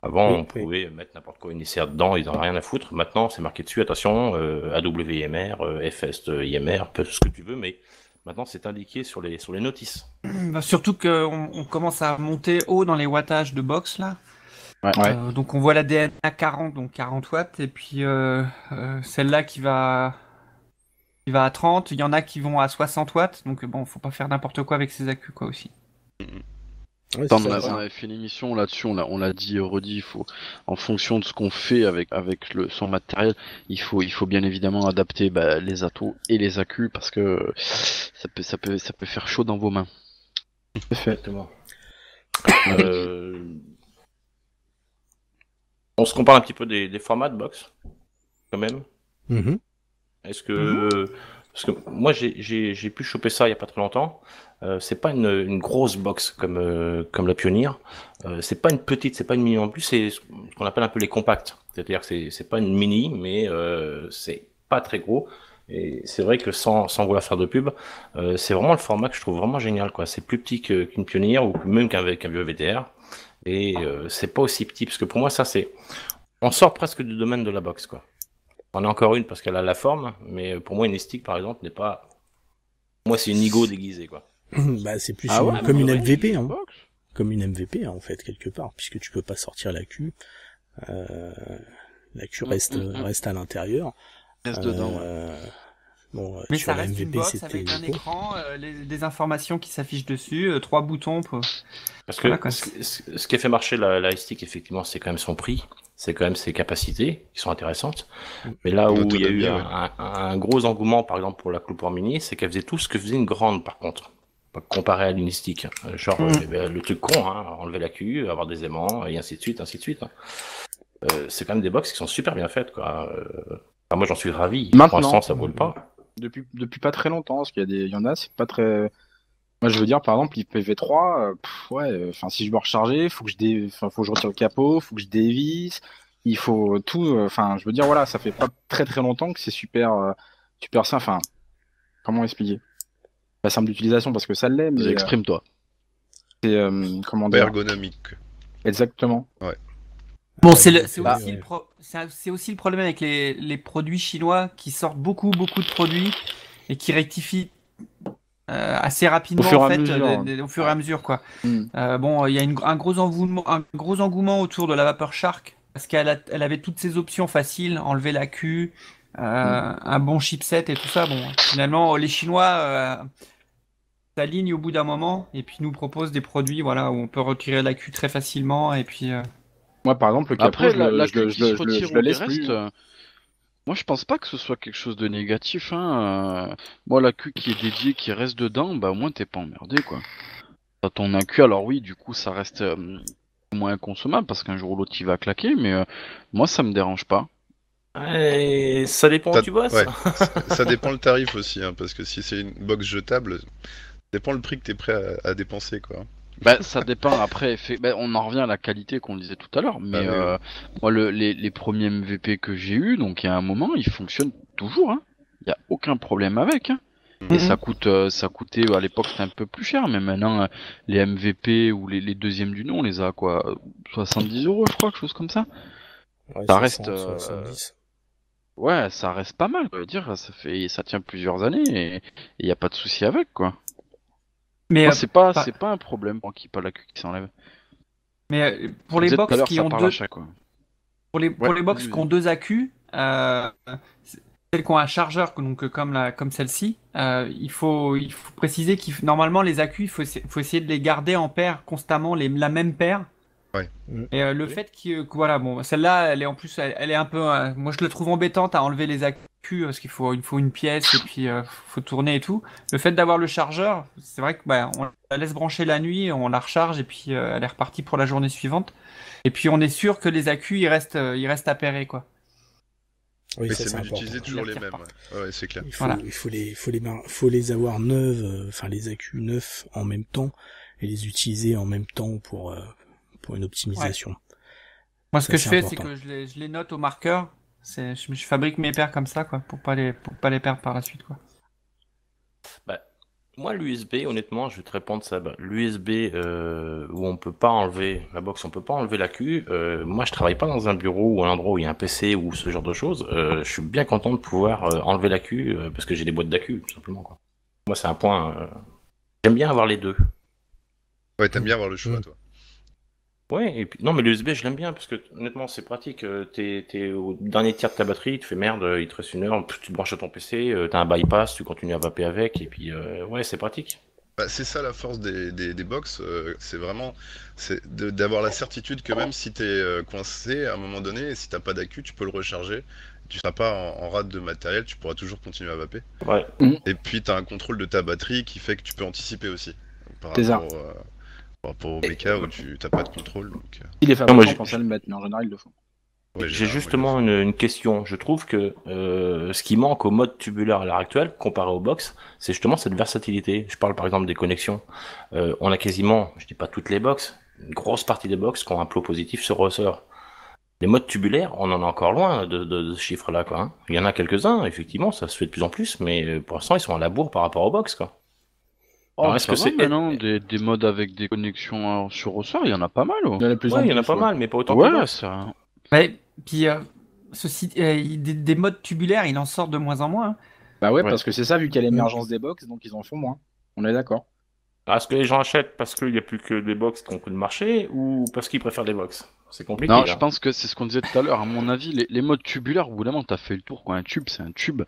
Avant, on pouvait mettre n'importe quoi initiaire dedans, ils n'en ont rien à foutre. Maintenant, c'est marqué dessus, attention, AWIMR, FS IMR, peu ce que tu veux, mais maintenant, c'est indiqué sur les notices. Bah, surtout qu'on commence à monter haut dans les wattages de box là. Ouais. Donc on voit la DNA 40, donc 40 watts, et puis celle-là qui va à 30. Il y en a qui vont à 60 watts, donc bon, faut pas faire n'importe quoi avec ces accus quoi aussi. Ouais, On c'est ça. avait fait une émission là-dessus, on l'a dit, redit, il faut, en fonction de ce qu'on fait avec son matériel, il faut bien évidemment adapter les atos et les accus parce que ça peut faire chaud dans vos mains. Exactement. On se compare un petit peu des formats de box, quand même. Mhm. Est-ce que parce que moi j'ai pu choper ça il y a pas très longtemps. C'est pas une grosse box comme la Pioneer. C'est pas une petite, c'est pas une mini non plus. C'est ce qu'on appelle un peu les compacts. C'est-à-dire que c'est pas une mini, mais c'est pas très gros. Et c'est vrai que sans vouloir faire de pub, c'est vraiment le format que je trouve vraiment génial, quoi. C'est plus petit qu'une Pioneer ou même qu'un vieux VTR. Et c'est pas aussi petit parce que pour moi ça c'est, on sort presque du domaine de la box, quoi. On a encore une parce qu'elle a la forme, mais pour moi, une stick, par exemple, n'est pas. Moi, c'est une Nigo déguisée, quoi. Bah, c'est plus Ah ouais, comme une ouais, MVP, c'est hein. box. Comme une MVP, en fait, quelque part, puisque tu peux pas sortir la Q. La Q reste à l'intérieur. Reste dedans, ouais. Bon, Mais sur ça la reste une MVP, box c'était avec un Nico. écran, des informations qui s'affichent dessus, 3 boutons. Parce que Voilà, quoi. ce qui a fait marcher la stick, effectivement, c'est quand même son prix, c'est quand même ses capacités qui sont intéressantes. Mais là où il y a eu L'autonomie, un gros engouement, par exemple, pour la Cloudport Mini, c'est qu'elle faisait tout ce que faisait une grande, par contre. Comparé à l'Uni stick. Genre, le truc con, hein, enlever la queue, avoir des aimants, et ainsi de suite, ainsi de suite. Hein. C'est quand même des box qui sont super bien faites, quoi. Enfin, moi, j'en suis ravi. Pour Maintenant, l'instant, ça vaut le pas. depuis pas très longtemps, parce il y en a, c'est pas très. Moi, je veux dire, par exemple, l'IPv3, ouais, enfin, si je veux recharger, faut que faut que je retire le capot, faut que je dévisse, il faut tout. Enfin, je veux dire, voilà, ça fait pas très très longtemps que c'est super simple. Enfin, comment expliquer? Pas simple d'utilisation parce que ça l'est, mais Exprime-toi. c'est comment Pas dire? ergonomique. Exactement. Bon, Ouais, c'est aussi le problème avec les produits chinois qui sortent beaucoup de produits et qui rectifient assez rapidement Au fur et en à fait, mesure. au fur et à mesure, quoi. Mm. Bon, il y a un gros engouement autour de la Vapeur Shark parce elle avait toutes ces options faciles, enlever la Q, un bon chipset et tout ça. Bon, finalement, les Chinois s'alignent au bout d'un moment et puis nous proposent des produits, voilà, où on peut retirer la Q très facilement et puis. Moi, par exemple, le capot, Après, la je le queue qui se retire je le ou qui laisse reste, plus. moi je pense pas que ce soit quelque chose de négatif. Hein. Moi, la queue qui est dédiée, qui reste dedans, bah au moins t'es pas emmerdé, quoi. T'as ton accu, alors oui, du coup ça reste moins inconsommable parce qu'un jour ou l'autre il va claquer, mais moi ça me dérange pas. Et ça dépend où tu bosses. Ouais, ça dépend le tarif aussi, hein, parce que si c'est une box jetable, ça dépend le prix que t'es prêt à dépenser, quoi. Bah ça dépend après, bah, on en revient à la qualité qu'on disait tout à l'heure, mais Ah oui, oui. moi les premiers MVP que j'ai eu, donc il y a un moment, ils fonctionnent toujours, hein. Il y a aucun problème avec, hein. Et ça coûtait à l'époque c'était un peu plus cher, mais maintenant les MVP ou les deuxièmes du nom, on les a à quoi 70 € je crois, quelque chose comme ça. Ouais, Ça 60, reste 70. ouais, ça reste pas mal, je veux dire, ça tient plusieurs années et y a pas de souci avec, quoi. Mais Moi c'est pas un problème pour qu'il pas la queue qui s'enlève. pour Je les disais tout à box l'heure, qui ça ont part deux, l'achat, quoi. pour les Ouais, box vas-y, qui ont deux accus, celles qui ont un chargeur donc comme celle-ci, il faut préciser normalement les accus, faut essayer de les garder en paire constamment, la même paire. Ouais. Et le fait que voilà, bon, celle-là, elle est en plus, elle est un peu, moi je la trouve embêtante à enlever les accus parce il faut une pièce et puis faut tourner et tout. Le fait d'avoir le chargeur, c'est vrai que bah, on la laisse brancher la nuit, on la recharge et puis elle est repartie pour la journée suivante. Et puis on est sûr que les accus ils restent appairés, quoi. Oui, Mais ça c'est c'est mieux important. d'utiliser toujours Il les attire mêmes. pas. Ouais, c'est clair. Voilà. Faut les avoir neuves, enfin les accus neufs en même temps et les utiliser en même temps pour une optimisation. Moi, ce Ça, que je c'est fais, important. c'est que je les note au marqueur. Je fabrique mes paires comme ça, quoi, pour pas les perdre par la suite, quoi. Bah, moi, l'USB, honnêtement, je vais te répondre ça. Bah, L'USB où on peut pas enlever la box, on peut pas enlever la queue. Moi, je travaille pas dans un bureau ou un endroit où il y a un PC ou ce genre de choses. Je suis bien content de pouvoir enlever la queue parce que j'ai des boîtes d'accu, tout simplement, quoi. Moi, c'est un point. J'aime bien avoir les deux. Ouais, t'aimes bien avoir le choix, toi. Ouais, et puis non, mais l'USB, je l'aime bien parce que honnêtement, c'est pratique. T'es au dernier tiers de ta batterie, tu fais merde, il te reste une heure, tu te branches à ton PC, t'as un bypass, tu continues à vaper avec, et puis ouais, c'est pratique. Bah, c'est ça la force des box, c'est vraiment d'avoir la certitude que même si t'es coincé à un moment donné, et si t'as pas d'accu, tu peux le recharger. Tu seras pas en rate de matériel, tu pourras toujours continuer à vaper. Ouais. Et puis t'as un contrôle de ta batterie qui fait que tu peux anticiper aussi. Par C'est ça. rapport au méca où tu t'as pas de contrôle. Donc, Si les moi, fabricants pensent à le mettre, mais en général, ils le font. ouais, J'ai généralement, justement une question. Je trouve que ce qui manque au mode tubulaire à l'heure actuelle, comparé aux box, c'est justement cette versatilité. Je parle par exemple des connexions. On a quasiment, je dis pas toutes les box, une grosse partie des box qui ont un plot positif sur ressort. Les modes tubulaires, on en est encore loin de ce chiffre-là, quoi. Hein. Il y en a quelques-uns, effectivement, ça se fait de plus en plus, mais pour l'instant, ils sont à la bourre par rapport aux box, quoi. Oh, Alors, est-ce ça que va c'est maintenant, des modes avec des connexions sur ressort, il y en a pas mal. Oh. Il y en a de plus en Ouais, il y en a plus, pas ouais. mal, mais pas autant que les Ouais, box. ça. Ouais, puis des modes tubulaires, il en sort de moins en moins, hein. Bah ouais, Ouais. parce que c'est ça, vu qu'il y a l'émergence des box, donc ils en font moins. On est d'accord. Est-ce que les gens achètent parce qu'il n'y a plus que des box qui ont pris le marché ou parce qu'ils préfèrent des box? C'est compliqué. Non, là. je pense que c'est ce qu'on disait tout à l'heure. À mon avis, les modes tubulaires, au bout d'un moment, t'as fait le tour, quoi. Un tube, c'est un tube.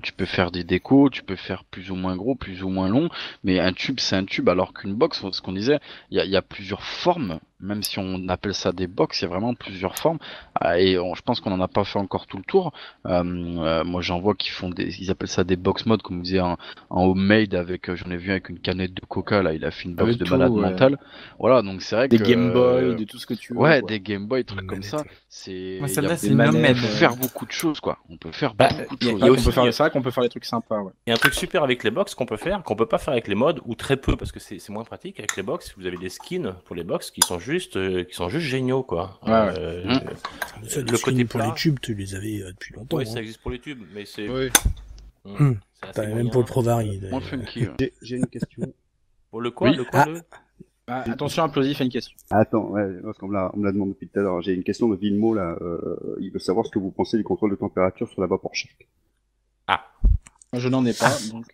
Tu peux faire des décos, tu peux faire plus ou moins gros, plus ou moins long, mais un tube, c'est un tube. Alors qu'une box, ce qu'on disait, il y a plusieurs formes. Même si on appelle ça des box, il y a vraiment plusieurs formes. Je pense qu'on n'en a pas fait encore tout le tour. Moi, j'en vois qui font ils appellent ça des box modes, comme vous disiez, en homemade avec, j'en ai vu avec une canette de Coca, là, il a fait une box Avec de tout, malade ouais. mental. Voilà, donc c'est vrai Des que. Game Boy, de tout ce que tu veux. Ouais, quoi. des Game Boy, trucs Une comme manette, ça. ouais. C'est. Moi, il y celle-là, a- c'est des une manettes, on hommade. peut faire beaucoup de choses, quoi. On peut faire Bah, beaucoup de il y a- choses. il y a aussi- C'est vrai qu'on peut faire des trucs sympas, ouais. Il y a un truc super avec les box qu'on peut faire, qu'on peut pas faire avec les mods, ou très peu, parce que c'est moins pratique. Avec les box, vous avez des skins pour les box qui sont juste géniaux, quoi. Ouais, ouais. Ça, le des côté skins pour plat. les tubes, tu les avais depuis longtemps. Oui, hein. ça existe pour les tubes, mais c'est. Oui. C'est assez T'as même moyen. pour le Provari. Moins funky. Ouais. J'ai une question. Pour le quoi, Oui. le quoi, Ah. le- Ah, attention, Implosif a une question. Attends, ouais, parce qu'on me l'a demandé depuis tout à l'heure. J'ai une question de Vilmo, là. Il veut savoir ce que vous pensez du contrôle de température sur la Vapor Shark. Moi, je n'en ai pas, donc.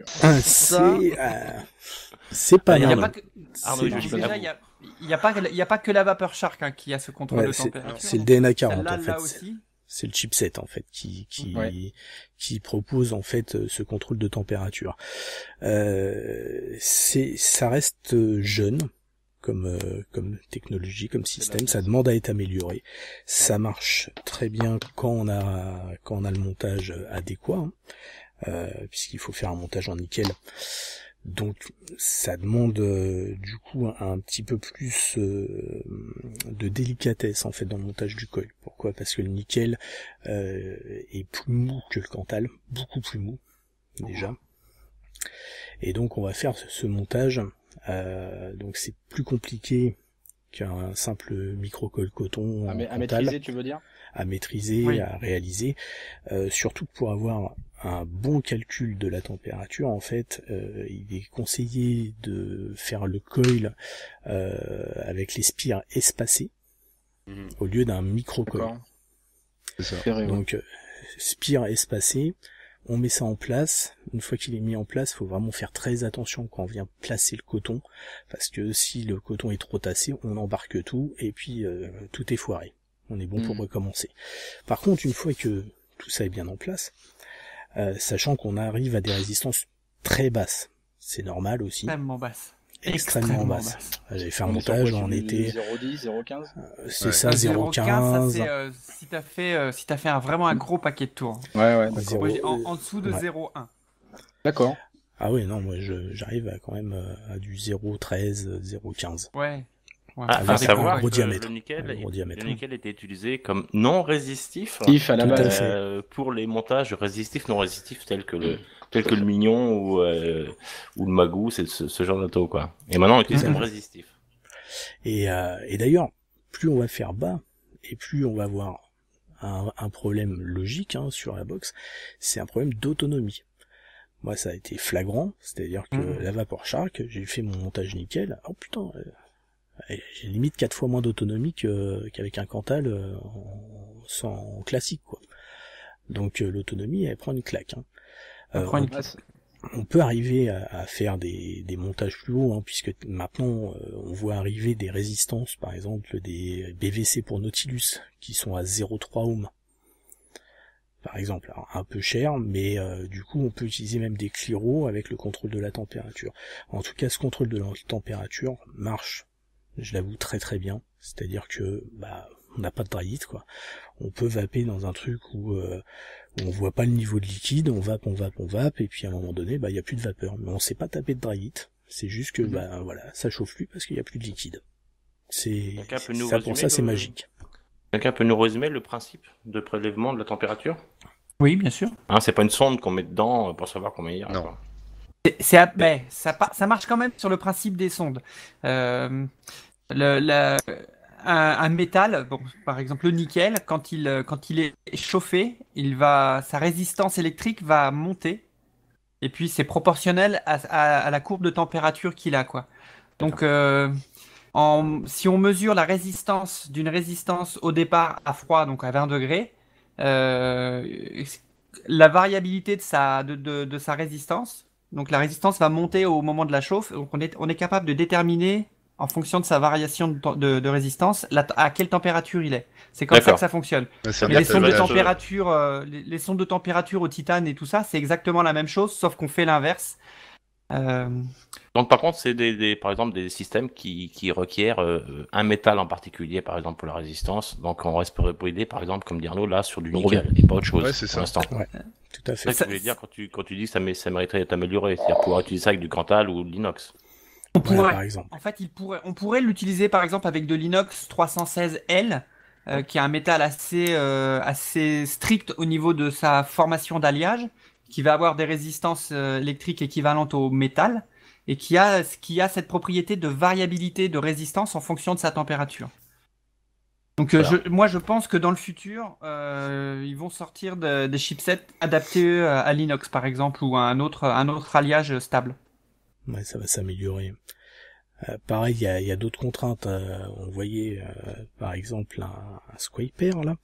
C'est pas Ah, Il y a mal. pas que... Arnaud, c'est- il je peux déjà, l'avouer. il y a pas que la Vapeur Shark, hein, qui a ce contrôle Ouais, de c'est température. c'est le donc DNA 40 celle-là, en fait. là aussi. C'est le chipset en fait Ouais. qui propose en fait ce contrôle de température. Ça reste jeune comme technologie, comme système. Ça demande à être amélioré. Ça marche très bien quand on a le montage adéquat, hein, puisqu'il faut faire un montage en nickel. Donc ça demande du coup un petit peu plus de délicatesse en fait dans le montage du coil. Pourquoi ? Parce que le nickel est plus mou que le Cantal, beaucoup plus mou déjà. Et donc on va faire ce montage. Donc c'est plus compliqué qu'un simple micro-coil coton en À Cantal, maîtriser, tu veux dire? à maîtriser, Oui. à réaliser, surtout pour avoir un bon calcul de la température. En fait, il est conseillé de faire le coil avec les spires espacées au lieu d'un micro-coil. D'accord. C'est ça. C'est vrai, ouais. Donc spire espacé, on met ça en place. Une fois qu'il est mis en place, il faut vraiment faire très attention quand on vient placer le coton, parce que si le coton est trop tassé, on embarque tout et puis tout est foiré. On est bon pour recommencer. Par contre, une fois que tout ça est bien en place, sachant qu'on arrive à des résistances très basses, c'est normal aussi, Extrêmement basse. extrêmement basses. J'avais fait un montage, on était, 0,10, 0,15. c'est Ouais. ça, 0,15, 0,15. ça c'est si t'as fait vraiment un gros paquet de tours. Ouais, ouais, Zéro- Moi, j'ai en dessous de ouais. 0,1. d'accord. Ah oui, non, moi j'arrive à quand même à du 0,13, 0,15. Ouais. Ouais, Ah, faut à faire des savoir gros que diamètre. le nickel, Un gros diamètre. le nickel était utilisé comme non résistif If à la Tout à base. fait. pour les montages résistifs, non résistifs tels que le mignon ou le magou, c'est ce genre d'auto quoi. Et maintenant on utilise comme résistif. Et d'ailleurs, plus on va faire bas, et plus on va avoir un problème logique hein, sur la box, c'est un problème d'autonomie. Moi, ça a été flagrant, c'est-à-dire que la Vapor Shark, j'ai fait mon montage nickel, oh putain, j'ai limite 4 fois moins d'autonomie qu'avec un Cantal en classique, quoi. Donc l'autonomie, elle prend une claque. Hein. Elle prend une On peut arriver à faire des montages plus hauts, hein, puisque maintenant on voit arriver des résistances, par exemple des BVC pour Nautilus, qui sont à 0,3 ohm. Par exemple, alors, un peu cher, mais du coup on peut utiliser même des Cliro avec le contrôle de la température. En tout cas, ce contrôle de la température marche, je l'avoue, très très bien. C'est-à-dire que on n'a pas de dry heat, quoi. On peut vaper dans un truc où on voit pas le niveau de liquide, on vape, et puis à un moment donné, il y a plus de vapeur. Mais on sait pas taper de dry heat. C'est juste que, voilà, ça chauffe plus parce qu'il y a plus de liquide. Quelqu'un peut nous Ça, pour résumer ça, c'est le- magique. Quelqu'un peut nous résumer le principe de prélèvement de la température? Oui, bien sûr. Hein, c'est pas une sonde qu'on met dedans pour savoir combien il y a. Non. quoi. Ça marche quand même sur le principe des sondes. Un métal, bon, par exemple le nickel, quand il est chauffé, sa résistance électrique va monter. Et puis c'est proportionnel à la courbe de température qu'il a, quoi. Donc si on mesure la résistance d'une résistance au départ à froid, donc à 20 degrés, la variabilité de sa résistance, donc la résistance va monter au moment de la chauffe, donc on est capable de déterminer en fonction de sa variation de résistance à quelle température il est. C'est comme ça que ça fonctionne. C'est Et les sondes de température, les sondes de température au titane et tout ça, c'est exactement la même chose, sauf qu'on fait l'inverse. Donc par contre, c'est par exemple des systèmes qui requièrent un métal en particulier, par exemple pour la résistance. Donc on reste pour aider, par exemple, comme dit Arnaud, là sur du nickel et pas autre chose Ouais, c'est pour ça. l'instant. Ouais, tout à C'est ça fait. que je voulais dire quand tu dis que ça mériterait d'être amélioré, c'est-à-dire pouvoir utiliser ça avec du Cantal ou de l'inox. Voilà, par exemple. En fait, on pourrait l'utiliser par exemple avec de l'inox 316L, qui est un métal assez strict au niveau de sa formation d'alliage, qui va avoir des résistances électriques équivalentes au métal, et qui a cette propriété de variabilité de résistance en fonction de sa température. Donc moi je pense que dans le futur, ils vont sortir des chipsets adaptés à l'inox par exemple, ou à un autre alliage stable. Ouais, ça va s'améliorer. Pareil, il y a d'autres contraintes. On voyait par exemple un Squaper là.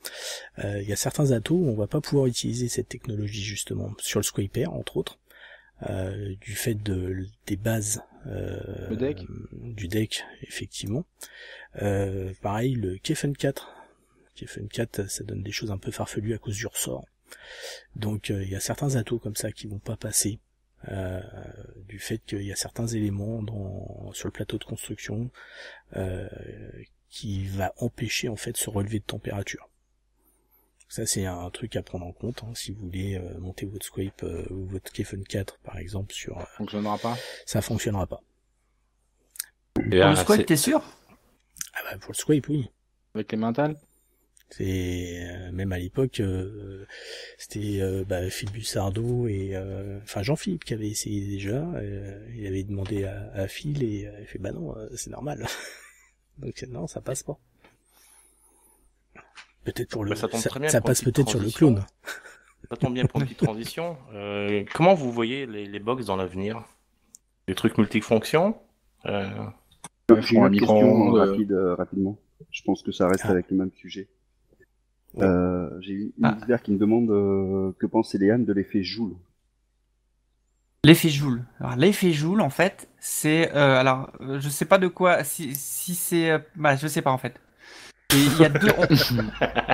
Il y a certains atos où on va pas pouvoir utiliser cette technologie justement sur le Squaper entre autres, du fait des bases du deck effectivement. Pareil, le Kefen 4, ça donne des choses un peu farfelues à cause du ressort. Donc il y a certains atos comme ça qui vont pas passer. Du fait qu'il y a certains éléments sur le plateau de construction qui va empêcher en fait ce relevé de température. Ça c'est un truc à prendre en compte si vous voulez monter votre Squape ou votre Kefen 4 par exemple Fonctionnera pas. Ça fonctionnera pas. Pour le Squape, t'es sûr? Ah bah pour le Squape oui. Avec les mentales. C'est même à l'époque c'était Phil Bussardo et Jean-Philippe qui avait essayé déjà, il avait demandé à Phil et il fait bah non c'est normal. Donc non, ça passe pas. Peut-être pour le ça tombe très bien ça pour passe une petite peut-être sur le transition. clone. Ça tombe bien pour une petite transition. Comment vous voyez les box dans l'avenir? Des trucs multifonctions J'ai une un autre question micro-ondes, rapidement. Je pense que ça reste avec le même sujet. Ouais. J'ai une user qui me demande que pense Léane de l'effet Joule. L'effet Joule. Alors l'effet Joule en fait, c'est je sais pas de quoi si c'est je sais pas en fait. Et il y a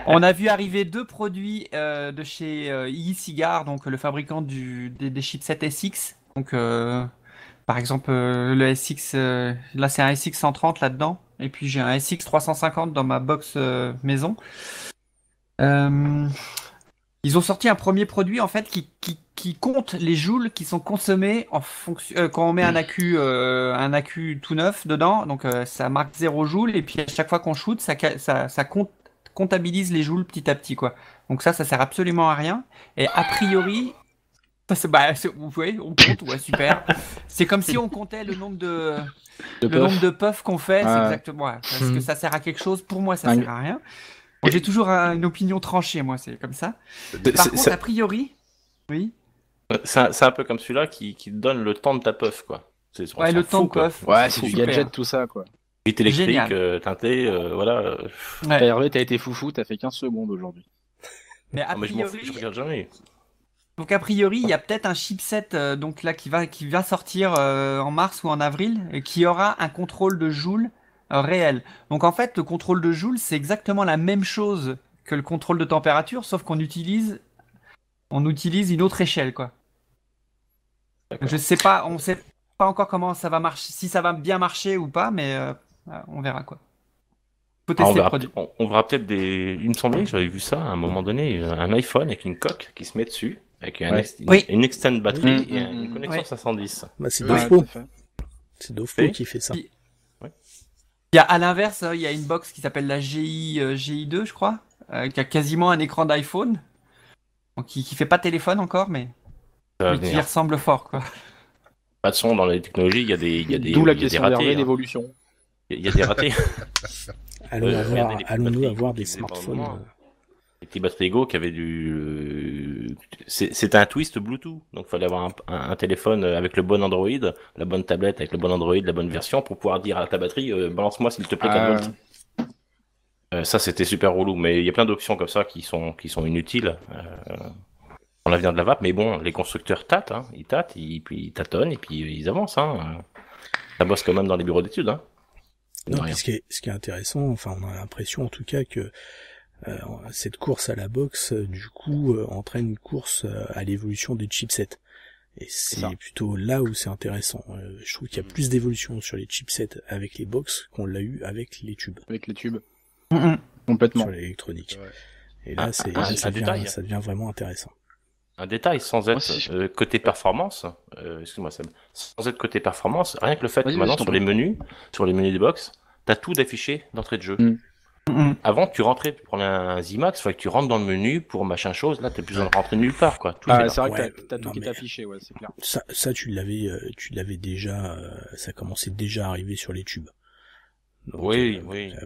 on a vu arriver deux produits de chez e-Cigar, donc le fabricant des chipsets SX. Donc par exemple le SX là c'est un SX 130 là-dedans et puis j'ai un SX 350 dans ma box maison. Ils ont sorti un premier produit en fait qui compte les joules qui sont consommés en fonction quand on met un accu tout neuf dedans, donc ça marque 0 joule et puis à chaque fois qu'on shoot ça comptabilise les joules petit à petit quoi. Donc ça sert absolument à rien et a priori vous voyez, on compte, ouais, super. C'est comme si on comptait le nombre de puffs qu'on fait, c'est exactement, ouais, parce que ça sert à quelque chose. Pour moi, ça sert à rien. Bon, j'ai toujours une opinion tranchée, moi, c'est comme ça. Par contre, a priori, oui. C'est un peu comme celui-là qui te donne le temps de ta puff, quoi. Ouais, le temps de puff. Ouais, c'est du gadget, tout ça, quoi. Vite électrique, teinté, voilà. Ouais. Hervé, t'as été foufou, t'as fait 15 secondes aujourd'hui. Mais a priori, je regarde jamais. Donc a priori, il y a peut-être un chipset donc là qui va sortir en mars ou en avril et qui aura un contrôle de joule réel. Donc en fait, le contrôle de joule, c'est exactement la même chose que le contrôle de température, sauf qu'on utilise une autre échelle, quoi. Je sais pas, on sait pas encore comment ça va marcher, si ça va bien marcher ou pas, mais on verra quoi. Faut tester le produit. On verra peut-être il me semblait que j'avais vu ça à un moment donné, un iPhone avec une coque qui se met dessus, avec une extend batterie et une connexion 510. Bah, c'est Dofpo. C'est Dofpo qui fait ça. Il y a à l'inverse, il y a une box qui s'appelle la GI2, je crois, qui a quasiment un écran d'iPhone, qui fait pas téléphone encore, mais qui ressemble fort, quoi. Pas de son dans les technologies, il y a des D'où la question d'Hervé, l'évolution. Il y a des ratés. Allons-nous avoir des smartphones Les petits batteries Go qui avaient du c'était un twist Bluetooth. Donc, il fallait avoir un téléphone avec le bon Android, la bonne tablette avec le bon Android, la bonne version pour pouvoir dire à ta batterie, balance-moi s'il te plaît 4 volts. Ça, c'était super relou. Mais il y a plein d'options comme ça qui sont inutiles dans l'avenir de la vape. Mais bon, les constructeurs tâtent, hein. Ils tâtent, puis ils tâtonnent et puis ils avancent. Hein. Ça bosse quand même dans les bureaux d'études. Hein. Non, puis ce qui est intéressant, enfin, on a l'impression en tout cas que cette course à la boxe, du coup, entraîne une course à l'évolution des chipsets. Et c'est plutôt là où c'est intéressant. Je trouve qu'il y a plus d'évolution sur les chipsets avec les box qu'on l'a eu avec les tubes. Avec les tubes. Complètement. Sur l'électronique. Et là, ça devient vraiment intéressant. Un détail, sans être côté performance, excuse-moi Seb, sans être côté performance, rien que le fait que maintenant sur les menus des box, t'as tout d'affiché d'entrée de jeu. Avant, tu rentrais pour prendre un Zimax, il fallait que tu rentres dans le menu pour machin chose, là t'es plus besoin de rentrer nulle part, quoi. Tout c'est vrai que t'as tout qui est affiché, ouais, c'est clair. Ça tu l'avais déjà, ça commençait déjà à arriver sur les tubes. Donc, oui.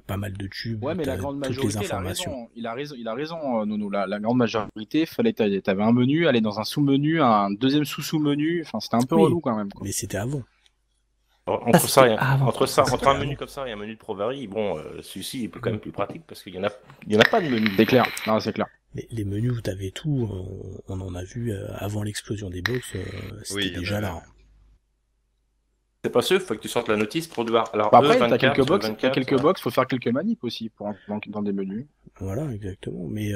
Pas mal de tubes. Ouais, mais la grande majorité, il a raison, Nono. La grande majorité, t'avais un menu, aller dans un sous-menu, un deuxième sous-sous-menu. Enfin, c'était un peu relou quand même, quoi. Mais c'était avant. Entre un menu comme ça et un menu de ProVari, bon, celui-ci est quand même plus pratique parce qu'il y en a pas de menu. C'est clair. Non, c'est clair. Les menus où t'avais tout, on en a vu avant l'explosion des box, c'était déjà là. C'est pas sûr, faut que tu sortes la notice pour devoir. Alors, après, t'as quelques box, faut faire quelques manips aussi pour dans des menus. Voilà, exactement. Mais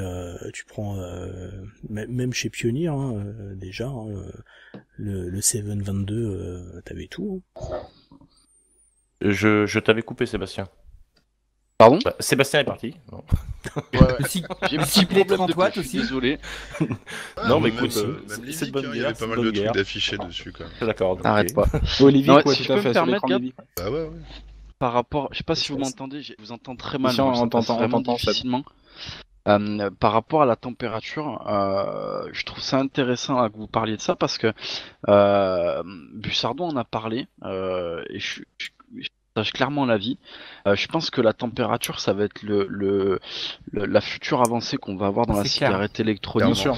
tu prends même chez Pioneer, hein, déjà, le 722, t'avais tout. Hein. Je t'avais coupé, Sébastien. Pardon ? Sébastien est parti. Non. J'ai un petit problème 30 watts aussi. Désolé. Non, mais écoute, c'est bonne guerre. Il y avait pas mal de trucs d'affichés dessus, quand même. D'accord. Arrête pas. Olivier, non, quoi, si tout à fait. Bah ouais. Par rapport, je sais pas si vous m'entendez, je vous entends très mal. On t'entend difficilement. Par rapport à la température, je trouve ça intéressant là, que vous parliez de ça parce que Bussardon en a parlé et je partage clairement l'avis. Je pense que la température, ça va être la future avancée qu'on va avoir dans la cigarette électronique. Bien sûr.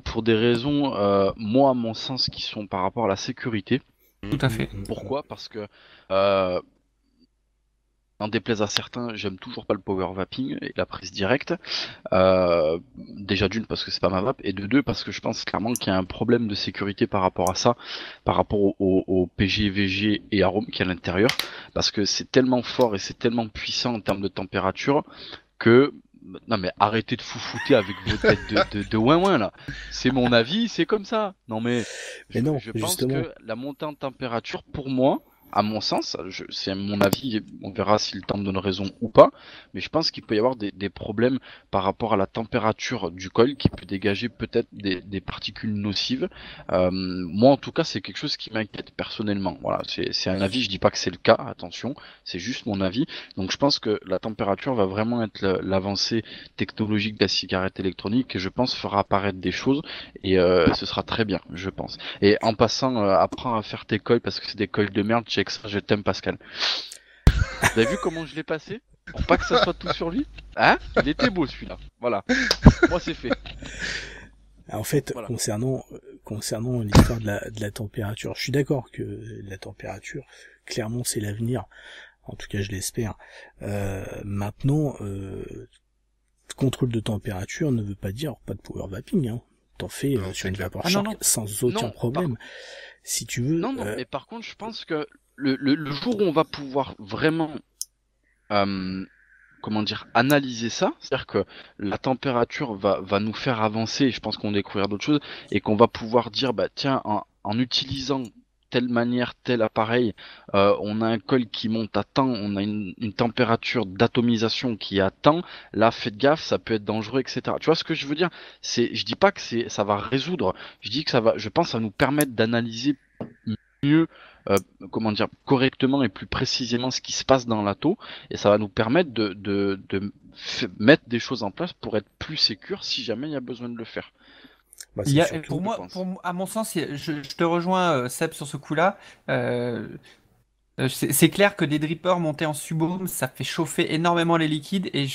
Pour des raisons, moi à mon sens, qui sont par rapport à la sécurité. Tout à fait. Pourquoi ? Parce que n'en déplaise à certains, j'aime toujours pas le power vaping et la prise directe. Déjà d'une parce que c'est pas ma vape et de deux parce que je pense clairement qu'il y a un problème de sécurité par rapport à ça, par rapport au PG, VG et arôme qui est à l'intérieur, parce que c'est tellement fort et c'est tellement puissant en termes de température que non mais arrêtez de foufouter avec vos têtes de ouin là. C'est mon avis, c'est comme ça. Non mais je pense justement. que la montée en température pour moi, à mon sens, c'est mon avis, on verra si le temps me donne raison ou pas, mais je pense qu'il peut y avoir des problèmes par rapport à la température du coil qui peut dégager peut-être des particules nocives. Moi en tout cas c'est quelque chose qui m'inquiète personnellement. Voilà, c'est un avis, je dis pas que c'est le cas, attention, c'est juste mon avis. Donc je pense que la température va vraiment être l'avancée technologique de la cigarette électronique et je pense fera apparaître des choses et ce sera très bien, je pense. Et en passant, apprends à faire tes coils parce que c'est des coils de merde. Je t'aime Pascal. Vous avez vu comment je l'ai passé ? Pour pas que ça soit tout sur lui ? Hein ? Il était beau celui-là. Voilà. Moi c'est fait. En fait, voilà. concernant l'histoire de la température, je suis d'accord que la température, clairement c'est l'avenir. En tout cas je l'espère. Maintenant, contrôle de température ne veut pas dire pas de power vaping. Hein. T'en fais sur une vapeur shark sans aucun problème. Si tu veux. Non, mais par contre, je pense que le jour où on va pouvoir vraiment, analyser ça, c'est-à-dire que la température va nous faire avancer, et je pense qu'on découvrira d'autres choses, et qu'on va pouvoir dire, bah tiens, en utilisant telle manière, tel appareil, on a un coil qui monte à temps, on a une température d'atomisation qui est à temps, là faites gaffe, ça peut être dangereux, etc. Tu vois ce que je veux dire ? Je dis pas que ça va résoudre, je dis que je pense que ça va nous permettre d'analyser mieux, correctement et plus précisément ce qui se passe dans l'atto, et ça va nous permettre de mettre des choses en place pour être plus sécure si jamais il y a besoin de le faire. Bah, à mon sens, je te rejoins Seb sur ce coup-là. C'est clair que des drippers montés en subohm, ça fait chauffer énormément les liquides et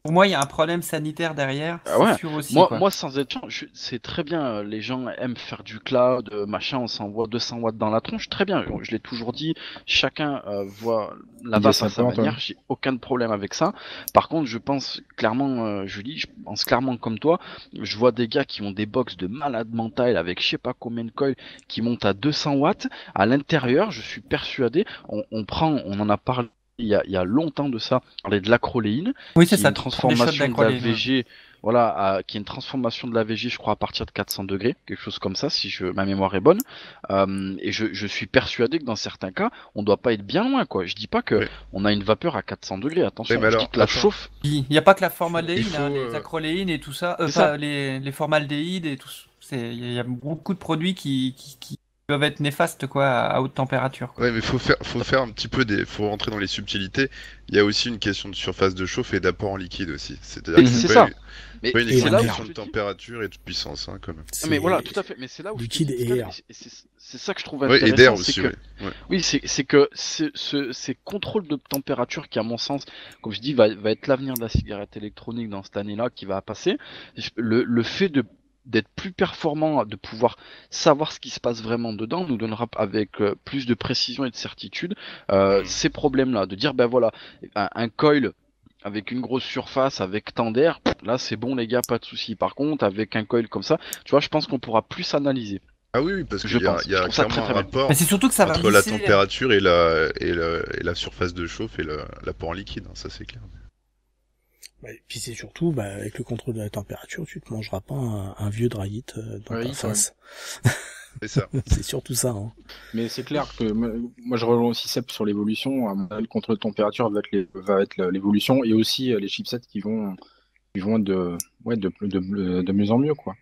Pour moi, il y a un problème sanitaire derrière, Ah ouais. c'est sûr aussi. Moi, quoi. moi, sans être chiant, c'est très bien. Les gens aiment faire du cloud, machin, on s'envoie 200 watts dans la tronche, très bien. Je l'ai toujours dit, chacun voit la Il est vape à sa sa porte, manière, j'ai aucun problème avec ça. Par contre, je pense clairement, Julie, je pense clairement comme toi, je vois des gars qui ont des box de malade mental avec je sais pas combien de coils qui montent à 200 watts. À l'intérieur, je suis persuadé, on en a parlé. Il y a longtemps de ça, on parlait de l'acroléine, Oui, c'est qui est ça, une tu prends des shots transformation de la d'acroléine. VG, voilà, qui est une transformation de la VG, je crois, à partir de 400 degrés, quelque chose comme ça, si ma mémoire est bonne. Et je suis persuadé que dans certains cas, on doit pas être bien loin, quoi. Je dis pas que Oui. on a une vapeur à 400 degrés, attention. Oui, mais Je alors, dis que la attends. chauffe. Il n'y a pas que la formaldéhyde, Il faut, les acroléines et tout ça, C'est ça. les formaldéhydes et tout. Il y a beaucoup de produits qui peuvent être néfastes quoi, à haute température. Quoi. Ouais, mais faut faire un petit peu faut rentrer dans les subtilités. Il y a aussi une question de surface de chauffe et d'apport en liquide aussi. C'est-à-dire Mais que c'est pas ça. une- Mais pas une et c'est là où question je de te dis. température et de puissance, hein, quand même. Mais voilà, tout à fait. Mais c'est là où je te liquide dis, et Pascal, air. et c'est ça que je trouve Ouais, et intéressant, d'air c'est aussi, que ouais. Ouais. oui, c'est que ces contrôles de température qui, à mon sens, comme je dis, va être l'avenir de la cigarette électronique dans cette année-là qui va passer. Le fait d'être plus performant, de pouvoir savoir ce qui se passe vraiment dedans, nous donnera avec plus de précision et de certitude ces problèmes-là. De dire, ben voilà, un coil avec une grosse surface, avec tant d'air, là c'est bon les gars, pas de souci. Par contre, avec un coil comme ça, tu vois, je pense qu'on pourra plus analyser. Ah oui, oui, parce Je qu'il y a, pense. il y a Je trouve ça clairement très, un très bien. rapport Mais c'est surtout que ça va entre la lisser, température et la surface de chauffe et l'apport en liquide, hein, ça c'est clair. Et puis c'est surtout, avec le contrôle de la température, tu te mangeras pas un vieux dryit dans Oui, ta face. C'est ça. C'est surtout ça. Hein. Mais c'est clair que moi je rejoins aussi Seb sur l'évolution. À mon avis, le contrôle de température va être l'évolution et aussi les chipsets qui vont être de mieux en mieux quoi.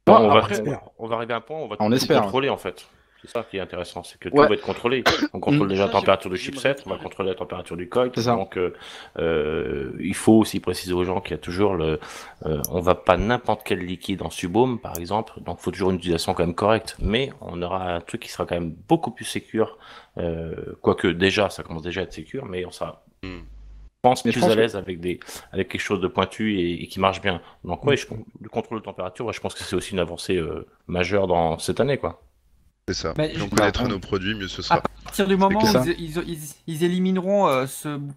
Bon, Moi, on, après, on va arriver à un point où on va On tout espère. contrôler en fait. C'est ça qui est intéressant, c'est que tout Ouais. va être contrôlé. On contrôle déjà la Ça, température du j'aimerais chipset, on va contrôler la température du coil. C'est ça. Donc, il faut aussi préciser aux gens qu'il y a toujours on va pas n'importe quel liquide en subaume, par exemple. Donc, il faut toujours une utilisation quand même correcte. Mais on aura un truc qui sera quand même beaucoup plus sécure. Quoique déjà, ça commence déjà à être sécure, mais on sera, Hmm. je pense, Mais je plus pense à l'aise avec quelque chose de pointu et qui marche bien. Donc, ouais, le contrôle de température, ouais, je pense que c'est aussi une avancée majeure dans cette année, quoi. C'est ça. Bah, Plus on je- connaîtra nos produits, mieux ce À sera. partir du moment où ça. ils élimineront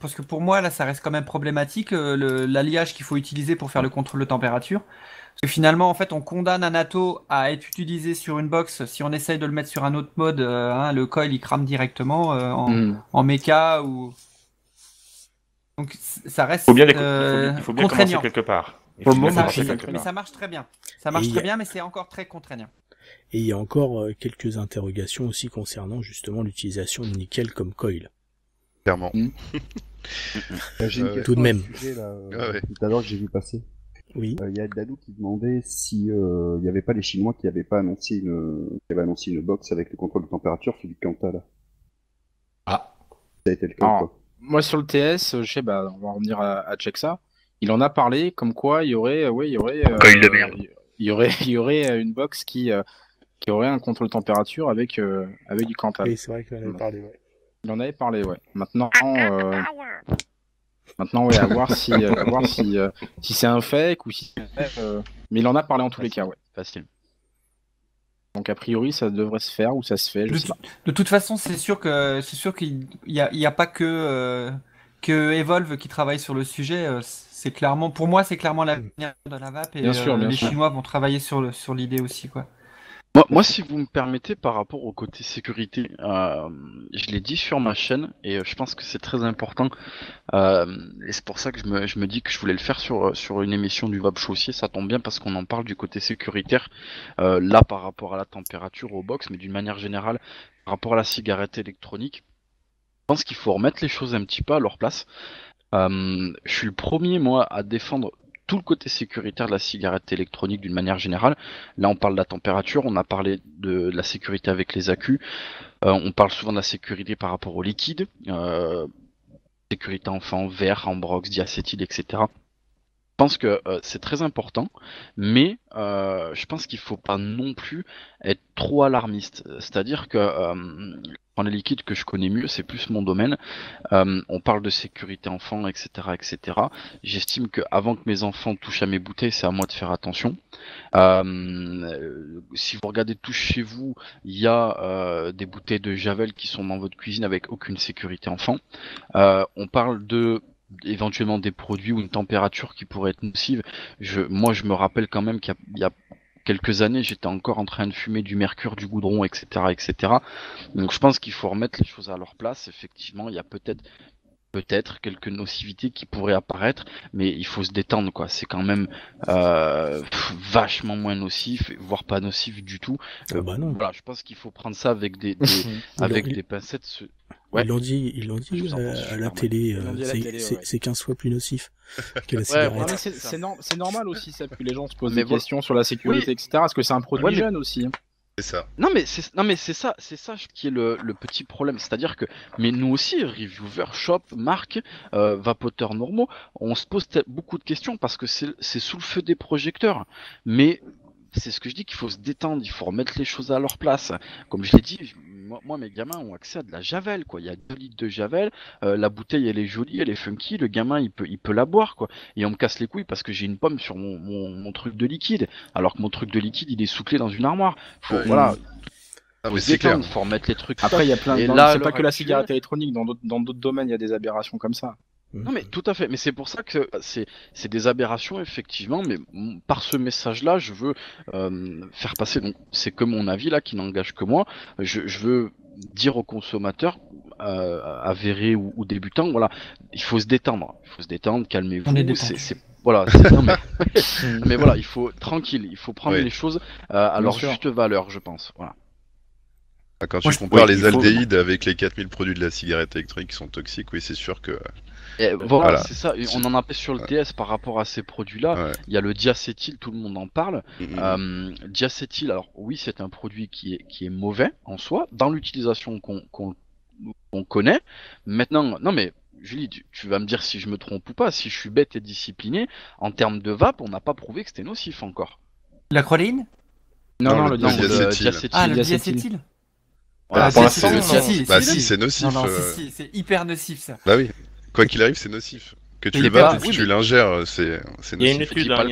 parce que pour moi là ça reste quand même problématique l'alliage qu'il faut utiliser pour faire le contrôle de température. Parce que finalement en fait on condamne un atto à être utilisé sur une box si on essaye de le mettre sur un autre mode, le coil il crame directement en méca ou donc ça reste Il faut bien commencer contraignant. quelque part. Il Pour faut le bien moment, commencer c'est quelque Mais part. ça marche très bien. Ça marche Et très il y a- bien mais c'est encore très contraignant. Et il y a encore quelques interrogations aussi concernant justement l'utilisation de nickel comme coil. Clairement. J'ai une Ouais. question Tout de même. à ce sujet, là, Ah ouais. tout à l'heure que j'ai vu passer. Oui. Il y a Dadou qui demandait si il n'y avait pas les Chinois qui avaient annoncé une box avec le contrôle de température sur du Quanta là. Ah. Ça a été le cas Alors, ou pas? moi sur le TS, je sais, on va revenir à check ça. Il en a parlé comme quoi il y aurait, Coil de merde. il y aurait une box qui aurait un contrôle de température avec du Quantal. Oui, c'est vrai qu'il en avait parlé, ouais. Il en avait parlé, ouais. Maintenant, ouais, à voir si c'est un fake ou si mais il en a parlé en tous les cas, ouais. Facile. Donc a priori, ça devrait se faire ou ça se fait, je sais pas. De toute façon, c'est sûr qu'il y a pas que Evolve qui travaille sur le sujet. C'est clairement, pour moi, c'est clairement l'avenir de la vape et Bien sûr, bien les sûr. Chinois vont travailler sur l'idée aussi, quoi. Moi, si vous me permettez, par rapport au côté sécurité, je l'ai dit sur ma chaîne et je pense que c'est très important. Et c'est pour ça que je me dis que je voulais le faire sur une émission du Vape Show aussi. Ça tombe bien parce qu'on en parle du côté sécuritaire, là par rapport à la température au box, mais d'une manière générale, par rapport à la cigarette électronique. Je pense qu'il faut remettre les choses un petit peu à leur place. Je suis le premier, moi, à défendre tout le côté sécuritaire de la cigarette électronique d'une manière générale. Là, on parle de la température, on a parlé de la sécurité avec les accus, on parle souvent de la sécurité par rapport au liquide, sécurité en verre, en brox, diacétyl, etc. Je pense que c'est très important, mais je pense qu'il faut pas non plus être trop alarmiste. C'est-à-dire que prends les liquides que je connais mieux, c'est plus mon domaine. On parle de sécurité enfant, etc., etc. J'estime que avant que mes enfants touchent à mes bouteilles, c'est à moi de faire attention. Si vous regardez tous chez vous, il y a des bouteilles de Javel qui sont dans votre cuisine avec aucune sécurité enfant. On parle de éventuellement des produits ou une température qui pourrait être nocive. Moi, je me rappelle quand même qu'il y a quelques années, j'étais encore en train de fumer du mercure, du goudron, etc., etc. Donc, je pense qu'il faut remettre les choses à leur place. Effectivement, il y a peut-être quelques nocivités qui pourraient apparaître, mais il faut se détendre, quoi. C'est quand même vachement moins nocif, voire pas nocif du tout. Bah non. Voilà, je pense qu'il faut prendre ça avec des pincettes. Ouais. Ils l'ont dit à la télé, c'est 15 fois plus nocif que la cigarette. Ouais, c'est normal aussi ça, que les gens se posent des questions sur la sécurité, etc. Est-ce que c'est un produit jeune aussi? C'est ça. Non mais c'est ça qui est le petit problème, c'est-à-dire que nous aussi, reviewers, shop, marques, vapoteurs normaux, on se pose beaucoup de questions parce que c'est sous le feu des projecteurs, mais c'est ce que je dis, qu'il faut se détendre, il faut remettre les choses à leur place. Comme je l'ai dit, moi mes gamins ont accès à de la Javel, quoi. Il y a 2 litres de Javel, la bouteille elle est jolie, elle est funky, le gamin il peut la boire, quoi. Et on me casse les couilles parce que j'ai une pomme sur mon truc de liquide, alors que mon truc de liquide il est sous-clé dans une armoire. Voilà. Mais c'est clair. Faut remettre les trucs. Après il y a plein de... C'est pas que la cigarette électronique, dans d'autres domaines il y a des aberrations comme ça. Non mais tout à fait, mais c'est pour ça que c'est des aberrations effectivement, mais par ce message-là, je veux faire passer, donc c'est que mon avis là qui n'engage que moi, je veux dire aux consommateurs avérés ou débutants, voilà, il faut se détendre, calmez-vous, voilà, non, mais voilà, il faut tranquille, il faut prendre les choses à leur juste valeur, je pense, voilà. Quand tu compares les aldéhydes avec les 4000 produits de la cigarette électronique qui sont toxiques, oui, c'est sûr que... Voilà, c'est ça. On en a parlé sur le TS par rapport à ces produits-là. Il y a le diacétyl, tout le monde en parle. Diacétyl, alors oui, c'est un produit qui est mauvais en soi, dans l'utilisation qu'on connaît. Maintenant, non mais Julie, tu vas me dire si je me trompe ou pas. Si je suis bête et discipliné, en termes de vape, on n'a pas prouvé que c'était nocif encore. La chroline? Non, le diacétyl. Ah, le diacétyl. Voilà, pour l'instant, si, c'est nocif. Non, c'est hyper nocif ça. Bah oui. Quoi qu'il arrive, c'est nocif. Que tu le vapes ou que tu l'ingères, c'est nocif. Il y a une étude, il y a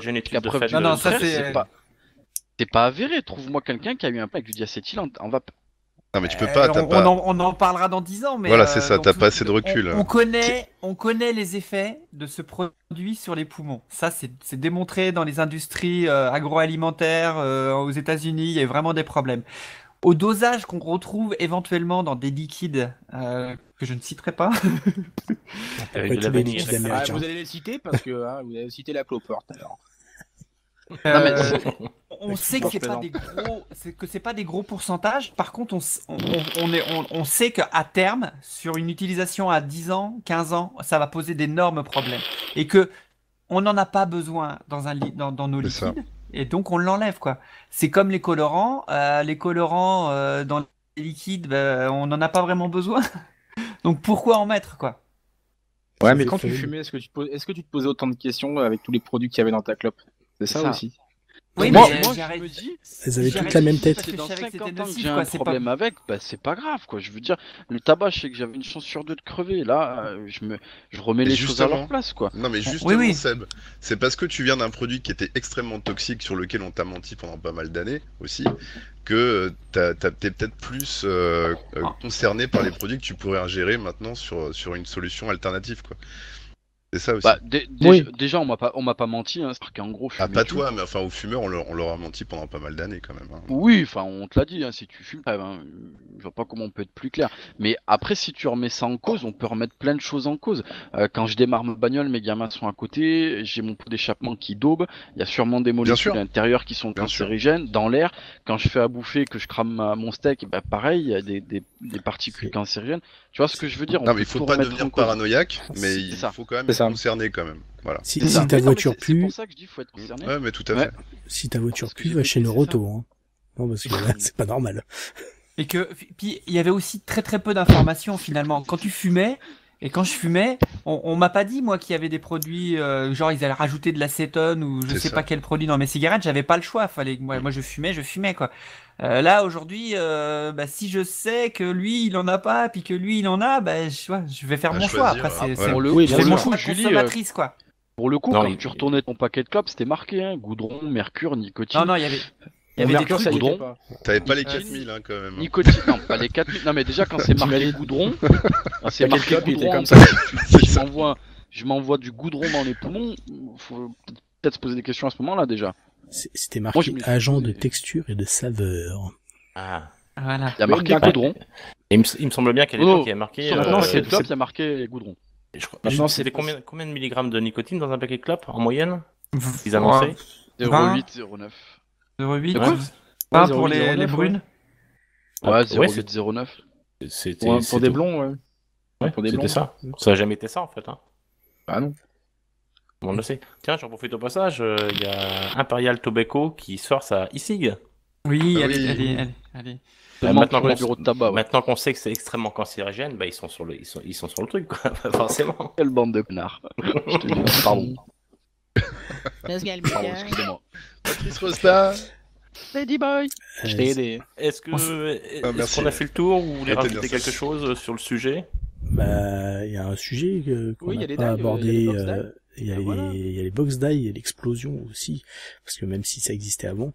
une étude de fait. Non, ça c'est pas avéré. Trouve-moi quelqu'un qui a eu un pack avec du diacétyl en vape. Non mais tu peux pas, on en parlera dans 10 ans, mais... Voilà, c'est ça, t'as pas assez de recul. On connaît les effets de ce produit sur les poumons. Ça, c'est démontré dans les industries agroalimentaires aux États-Unis, il y a vraiment des problèmes. Au dosage qu'on retrouve éventuellement dans des liquides que je ne citerai pas. Vous allez les citer parce que vous avez cité la cloporte alors. On sait que c'est pas des gros pourcentages. Par contre, on sait qu'à terme, sur une utilisation à 10 ans, 15 ans, ça va poser d'énormes problèmes et que on n'en a pas besoin dans nos liquides. Et donc on l'enlève, quoi. C'est comme les colorants. Dans les liquides, on n'en a pas vraiment besoin. Donc pourquoi en mettre, quoi? Ouais, mais quand tu fumais, est-ce que tu te posais autant de questions avec tous les produits qu'il y avait dans ta clope? C'est ça aussi. Oui, moi je me dis, elles avaient toutes la même tête. Dans 50 ans que j'ai un problème avec, c'est pas grave, quoi. Je veux dire, le tabac, je sais que j'avais une chance sur 2 de crever. Là, je remets les choses à leur place, quoi. Non, mais justement, Seb, c'est parce que tu viens d'un produit qui était extrêmement toxique, sur lequel on t'a menti pendant pas mal d'années aussi, que t'es peut-être plus concerné par les produits que tu pourrais ingérer maintenant sur une solution alternative, quoi. C'est ça aussi. Déjà, on m'a pas menti, hein, c'est-à-dire qu'en gros, pas toi, mais enfin aux fumeurs, on leur a menti pendant pas mal d'années quand même. Hein. Oui, enfin, on te l'a dit, hein, si tu fumes, je vois pas comment on peut être plus clair. Mais après, si tu remets ça en cause, on peut remettre plein de choses en cause. Quand je démarre ma bagnole, mes gamins sont à côté, j'ai mon pot d'échappement qui daube, il y a sûrement des molécules à l'intérieur qui sont cancérigènes, dans l'air. Quand je fais à bouffer, que je crame mon steak, pareil, il y a des particules cancérigènes. Tu vois ce que je veux dire? Non, mais il faut pas devenir paranoïaque, mais il faut quand même être concerné quand même. Voilà. Si ta voiture pue. C'est pour ça que je dis qu'il faut être concerné. Ouais, mais tout à fait. Si ta voiture pue, va chez Neuroto. Hein. Non, parce que là, c'est pas normal. Et puis il y avait aussi très très peu d'informations finalement. Quand tu fumais, Et quand je fumais, on m'a pas dit moi qu'il y avait des produits genre ils allaient rajouter de l'acétone ou je C'est sais ça. pas quel produit dans mes cigarettes. J'avais pas le choix. Fallait que moi je fumais quoi. Là aujourd'hui, si je sais que lui il en a pas, puis que lui il en a, je vais faire À mon choix. choisir, Après c'est voilà. Pour le, Oui, pour bien le sûr. mon coup, choix Julie, consommatrice quoi. pour le coup, Non, quand il- tu retournais ton paquet de clopes, c'était marqué hein, goudron, mercure, nicotine. Non il y avait des Mercure, trucs. ça y était goudron. pas. T'avais pas les Ah, 4000 hein, quand même. Nicotine, non, pas les 4000. Non, mais déjà, quand c'est marqué T'imagines goudron, quand c'est Paquet de marqué clopes, il était goudron, comme ça. C'est je ça. m'envoie du goudron dans les poumons, faut peut-être se poser des questions à ce moment-là déjà. C'était Moi, marqué je me suis agent posé de des- texture et de saveur. Ah. Voilà. Il y a marqué d'accord. goudron. Et il me semble bien qu'à Oh, l'époque, il y a marqué. Sur maintenant, le c'est- paquet de clopes, il y a marqué goudron. Maintenant, C'était c'est- combien de milligrammes de nicotine dans un paquet de clopes en moyenne ils annonçaient 0,8, 0,9. 0,8. De quoi Pas Ouais, pour 0,8, les 0,9, brunes. Ouais, ouais, 0,8, 0,9. C'était Pour c'était- des blonds, ouais. ouais, pour des c'était blondes. ça. Ça n'a jamais été ça en fait. Hein. Ah non. On le sait. Tiens, j'en profite au passage. Il y a Imperial Tobacco qui sort sa e-cig. Oui, Ah allez, oui. allez. Seulement maintenant pour les qu'on- bureaux de tabac, ouais. Maintenant qu'on sait que c'est extrêmement cancérigène, ils sont sur ils sont sur le truc, quoi. Forcément. Quelle bande de connards. Je te dis, pardon. Pascal Pardon, Bigard. excusez-moi. Patrice Rosta. Lady Boy. Je t'ai aidé. Est-ce merci. qu'on a fait le tour ou vous voulez C'était rajouter bien ça. quelque chose sur le sujet? Bah, il y a un sujet qu'on Oui, il y n'a a les pas die, abordé. il y a les box die. Il y a Ah, les, voilà. il y a les box die et l'explosion aussi, parce que même si ça existait avant,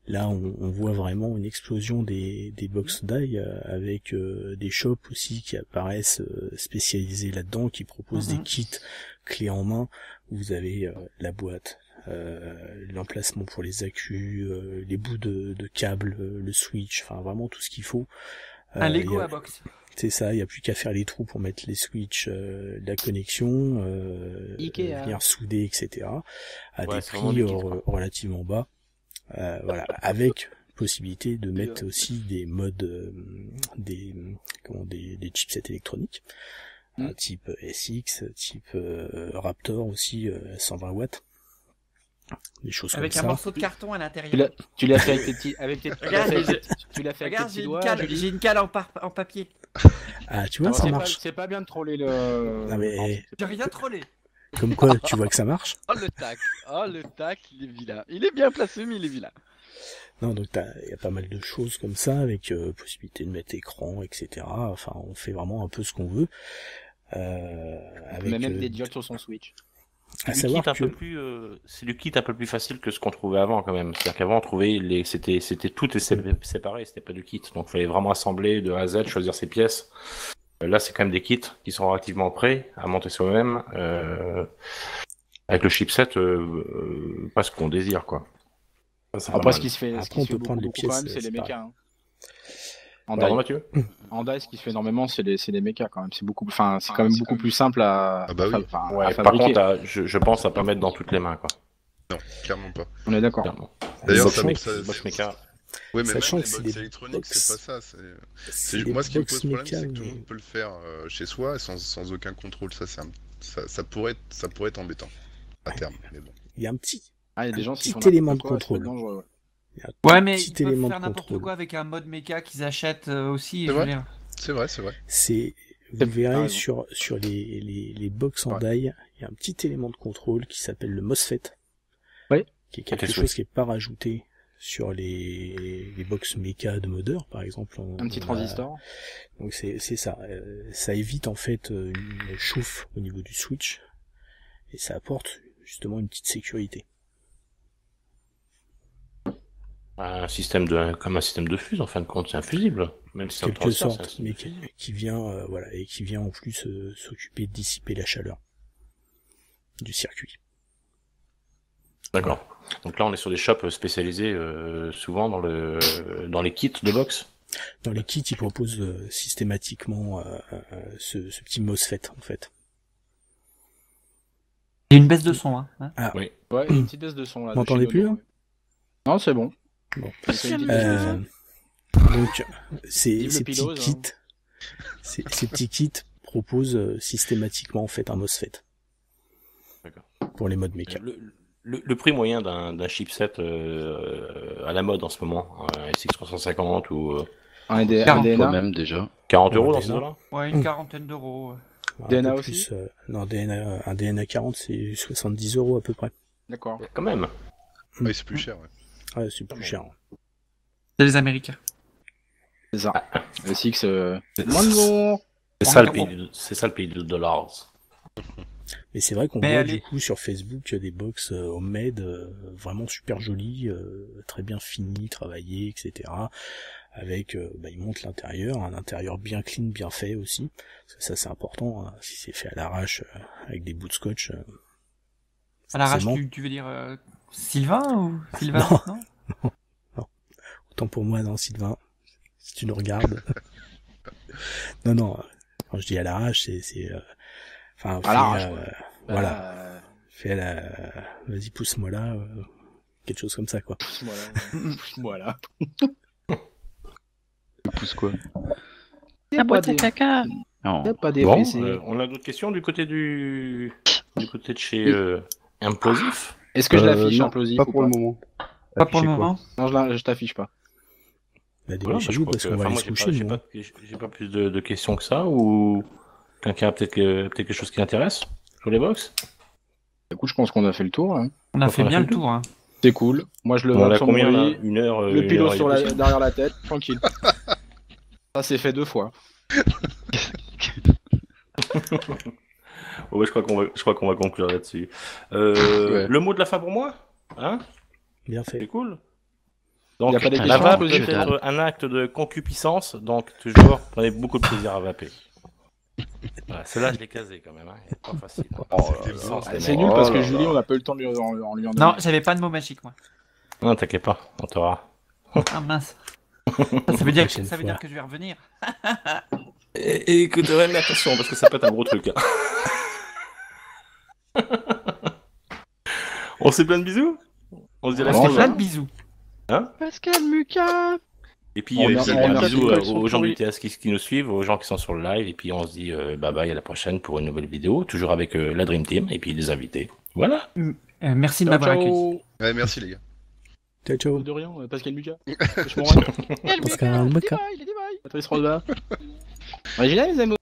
là on voit vraiment une explosion des box die avec des shops aussi qui apparaissent spécialisés là-dedans, qui proposent des kits clés en main où vous avez la boîte, l'emplacement pour les accus, les bouts de câbles, le switch, enfin vraiment tout ce qu'il faut. Un Il Lego y a- à box. C'est ça, il n'y a plus qu'à faire les trous pour mettre les switches, la connexion, Ikea. venir souder, etc. à Ouais, des c'est vraiment prix du kit, quoi. relativement bas. Voilà, avec possibilité de mettre aussi des modes, des chipsets électroniques, type SX, type Raptor aussi, 120 watts. Des choses Avec comme un ça. morceau de carton à l'intérieur. Tu l'as fait avec tes petits, avec tes, Regarde, tu l'as fait avec Regarde, tes petits doigts. Julie. j'ai une cale en papier. Ah, tu vois, Non, ça c'est marche. c'est pas bien de troller le. Non, mais- Non, c'est J'ai pas- rien trollé. Comme quoi, tu vois que ça marche. Oh le tac, il est vilain. Il est bien placé, mais il est vilain. Non, donc il y a pas mal de choses comme ça, avec possibilité de mettre écran, etc. Enfin, on fait vraiment un peu ce qu'on veut. Avec, Mais même des diodes sur son Switch. à C'est savoir que c'est du kit un peu plus facile que ce qu'on trouvait avant quand même. C'est-à-dire qu'avant on trouvait c'était tout séparé, c'était pas du kit. Donc il fallait vraiment assembler de A à Z, choisir ses pièces. Là c'est quand même des kits qui sont relativement prêts à monter soi-même. Avec le chipset, pas ce qu'on désire quoi. Ça, c'est pas Après, mal. ce qui se fait, ce Après, qui on se fait peut beaucoup, prendre les beaucoup quand pièces, même, c'est les c'est mechas. hein. En Pardon, die. Mathieu En die, ce qui se fait énormément, c'est les mechas quand même. C'est beaucoup, enfin, c'est quand même beaucoup plus simple à, Ah bah oui. enfin, Ouais, à par fabriquer. contre, je pense à pas mettre dans toutes les mains quoi. Non, clairement pas. On est d'accord. Clairement. D'ailleurs, Box ça- Mech- ça- Box Mecha, Ouais, mais Sachant même que les c'est box des électroniques, box- c'est pas ça. c'est des Moi, ce qui me box pose problème, méca, c'est que tout le mais- monde peut le faire chez soi sans aucun contrôle. Ça pourrait être embêtant à terme. Mais bon. il y a un petit Ah, il y a des gens qui petit font n'importe élément de quoi, ça peut contrôle. être dangereux, ouais. il y a un Ouais, mais petit ils peuvent élément de faire n'importe contrôle. quoi avec un mode méca qu'ils achètent aussi. C'est je veux vrai. dire. C'est vrai. C'est vous T'as verrez raison. sur les box en Ouais. die, il y a un petit élément de contrôle qui s'appelle le MOSFET. Oui. Qui est quelque Ok, chose qui est pas rajouté sur les box méca de modeur, par exemple. Un petit transistor. Donc c'est ça. Ça évite en fait une chauffe au niveau du switch et ça apporte justement une petite sécurité. comme un système de fuse en fin de compte, c'est un fusible, même si c'est un Quelque transistor, sorte, c'est un mais fusible. qui vient voilà et qui vient en plus s'occuper de dissiper la chaleur du circuit. D'accord. Donc là, on est sur des shops spécialisés souvent dans les kits de box. Dans les kits, ils proposent systématiquement ce petit MOSFET en fait. Il y a une baisse de son. Hein. Ouais, il y a une petite baisse de son là. Vous m'entendez de chez plus, Nono, là ouais. Non, c'est bon. Bon. C'est une petite baisse de son. Donc ces Vive le petits pilose, kits, hein. ces petits kits proposent systématiquement en fait un MOSFET. D'accord. Pour les modes méca. Le prix moyen d'un chipset à la mode en ce moment, un SX350 ou Un 40 DNA. Toi-même déjà. 40 euros dans déjà. ces eaux-là. Ouais, une quarantaine d'euros. DNA peu aussi plus, non, un DNA 40, c'est 70 € à peu près. D'accord. Quand même. Ouais, c'est plus cher, ouais. Ouais, c'est plus cher. C'est les Américains. C'est ça. Le Six, moins de mots. C'est ça le pays de dollars. Mais c'est vrai qu'on Mais voit allez. du coup sur Facebook des box homemade vraiment super jolies, très bien finies, travaillées, etc. Avec, ils montrent l'intérieur, un intérieur bien clean, bien fait aussi. Parce que ça c'est important, hein. Si c'est fait à l'arrache avec des bouts de scotch. À l'arrache, forcément. tu veux dire Sylvain ou Sylvain? Non. Autant pour moi, non, Sylvain, si tu nous regardes. non, quand je dis à l'arrache, c'est enfin, À l'arrache, voilà. Fais la, vas-y, pousse-moi là, quelque chose comme ça, quoi. Voilà. Tu pousses quoi? La boîte à caca. Non. C'est pas des Bon, PC. on a d'autres questions du côté de chez Implosif. Est-ce que je l'affiche non, implosif pas ou pour le moment. Pas pour le Affichez quoi? moment. Non, je t'affiche pas. Bah, Voilà, dépêchez-vous, parce qu'on va aller moi, se coucher, j'ai nous, hein. j'ai pas plus de questions que ça, ou quelqu'un a peut-être quelque chose qui l'intéresse sur les box. Écoute, je pense qu'on a fait le tour. Hein. On a Enfin, fait on a bien fait le le tour. Hein. C'est cool. Moi, je le On vois a sur mon combien là? lit. Une heure. Le une pilote heure et sur poussière derrière la tête, tranquille. Ça c'est fait 2 fois. Ouais, je crois qu'on va conclure là-dessus. Ouais. Le mot de la fin pour moi, hein? Bien C'est fait. cool. Y Donc, a pas des la questions vape à peut poser être un acte de concupiscence, donc toujours prenez beaucoup de plaisir à vaper. Voilà, celle-là, je l'ai casé quand même, hein. C'est pas facile. Hein. Concupiscence, les C'est mecs. nul parce Oh que là Julie, là. on a pas eu le temps de lui en lui en donner. Non, j'avais pas de mot magique, moi. Non, t'inquiète pas, on t'aura. Ah mince. Ça veut dire Prochaine que fois. je vais revenir. Et écoute, ouais, mais attention, parce que ça peut être un gros truc. Hein. On se fait plein de bisous. On se dit à la Bon, C'était semaine plein de bisous. Pascal Muka. Et puis, On un remercie bisou ceux qui sont aux gens du pourris. TS qui nous suivent, aux gens qui sont sur le live. Et puis, on se dit bye bye à la prochaine pour une nouvelle vidéo, toujours avec la Dream Team et puis des invités. Voilà. Merci de Ciao, m'avoir accueilli. ciao. Ouais, merci les gars. Ciao, ciao. De rien, Pascal Lucas. Je m'en vais. Pascal Muka. Patrice Rosa. Original, les amis.